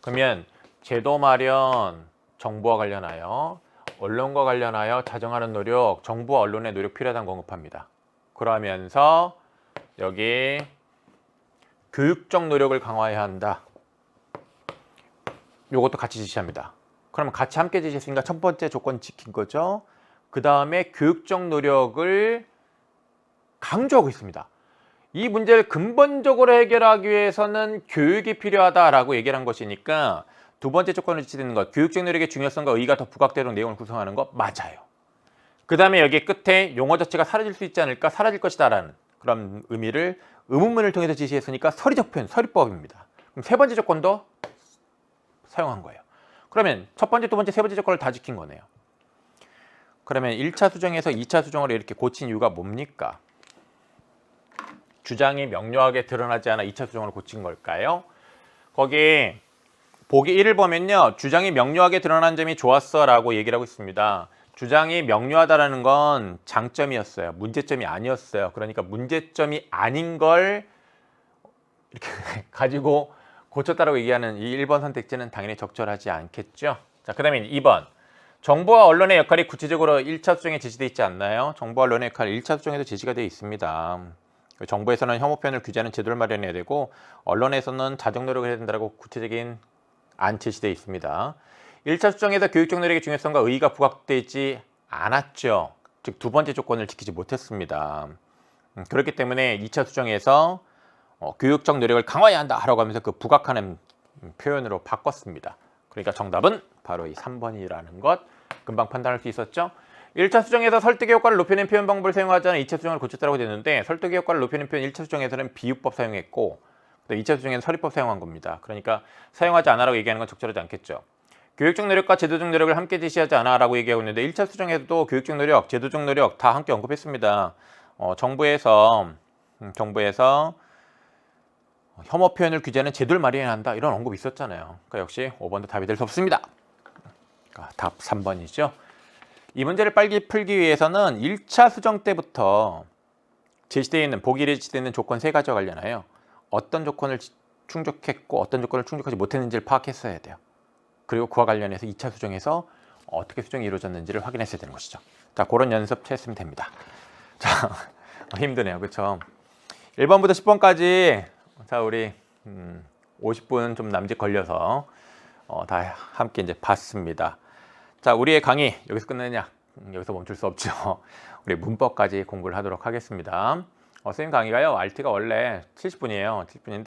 그러면 제도 마련, 정부와 관련하여 언론과 관련하여 자정하는 노력, 정부와 언론의 노력 필요하다는 거 언급합니다. 그러면서 여기 교육적 노력을 강화해야 한다. 요것도 같이 지시합니다. 그러면 같이 함께 지시했으니까 첫 번째 조건 지킨 거죠. 그 다음에 교육적 노력을 강조하고 있습니다. 이 문제를 근본적으로 해결하기 위해서는 교육이 필요하다라고 얘기를 한 것이니까 두 번째 조건을 지시되는 것, 교육적 노력의 중요성과 의의가 더 부각되도록 내용을 구성하는 것 맞아요. 그 다음에 여기 끝에 용어 자체가 사라질 수 있지 않을까, 사라질 것이다 라는 그런 의미를 의문문을 통해서 지시했으니까 서리적 표현, 서리법입니다. 그럼 세 번째 조건도 사용한 거예요. 그러면 첫 번째, 두 번째, 세 번째 조건을 다 지킨 거네요. 그러면 1차 수정에서 2차 수정으로 이렇게 고친 이유가 뭡니까? 주장이 명료하게 드러나지 않아 2차 수정으로 고친 걸까요? 거기 보기 1을 보면요. 주장이 명료하게 드러난 점이 좋았어 라고 얘기를 하고 있습니다. 주장이 명료하다라는 건 장점이었어요. 문제점이 아니었어요. 그러니까 문제점이 아닌 걸 이렇게 가지고 고쳤다라고 얘기하는 이 1번 선택지는 당연히 적절하지 않겠죠. 자, 그 다음에 2번. 정부와 언론의 역할이 구체적으로 1차 수정에 제시되어 있지 않나요? 정부와 언론의 역할 1차 수정에도 제시가 되어 있습니다. 정부에서는 혐오 표현을 규제하는 제도를 마련해야 되고 언론에서는 자정 노력을 해야 된다고 구체적인 안 제시되어 있습니다. 1차 수정에서 교육적 노력의 중요성과 의의가 부각되지 않았죠. 즉 두 번째 조건을 지키지 못했습니다. 그렇기 때문에 2차 수정에서 교육적 노력을 강화해야 한다라고 하면서 그 부각하는 표현으로 바꿨습니다. 그러니까 정답은 바로 이 3번이라는 것 금방 판단할 수 있었죠. 1차 수정에서 설득의 효과를 높이는 표현 방법을 사용하지 않아 2차 수정을 고쳤다고 됐는데 설득의 효과를 높이는 표현 1차 수정에서는 비유법 사용했고 2차 수정에는 서리법 사용한 겁니다. 그러니까 사용하지 않아라고 얘기하는 건 적절하지 않겠죠. 교육적 노력과 제도적 노력을 함께 제시하지 않아라고 얘기하고 있는데 1차 수정에서도 교육적 노력, 제도적 노력 다 함께 언급했습니다. 정부에서 혐오 표현을 규제하는 제도를 마련해야 한다 이런 언급이 있었잖아요. 그러니까 역시 5번도 답이 될 수 없습니다. 답 3번이죠. 이 문제를 빨리 풀기 위해서는 1차 수정 때부터 제시되어 있는 보기 1에 제시되어 있는 조건 3가지와 관련하여 어떤 조건을 충족했고 어떤 조건을 충족하지 못했는지를 파악했어야 돼요. 그리고 그와 관련해서 2차 수정에서 어떻게 수정이 이루어졌는지를 확인했어야 되는 것이죠. 자, 그런 연습 했으면 됩니다. 자, 힘드네요. 그렇죠? 1번부터 10번까지 자, 우리 50분 좀 남짓 걸려서 다 함께 이제 봤습니다. 자, 우리의 강의 여기서 끝내냐? 여기서 멈출 수 없죠. 우리 문법까지 공부를 하도록 하겠습니다. 선생님 강의가요. RT가 원래 70분이에요. 70분인데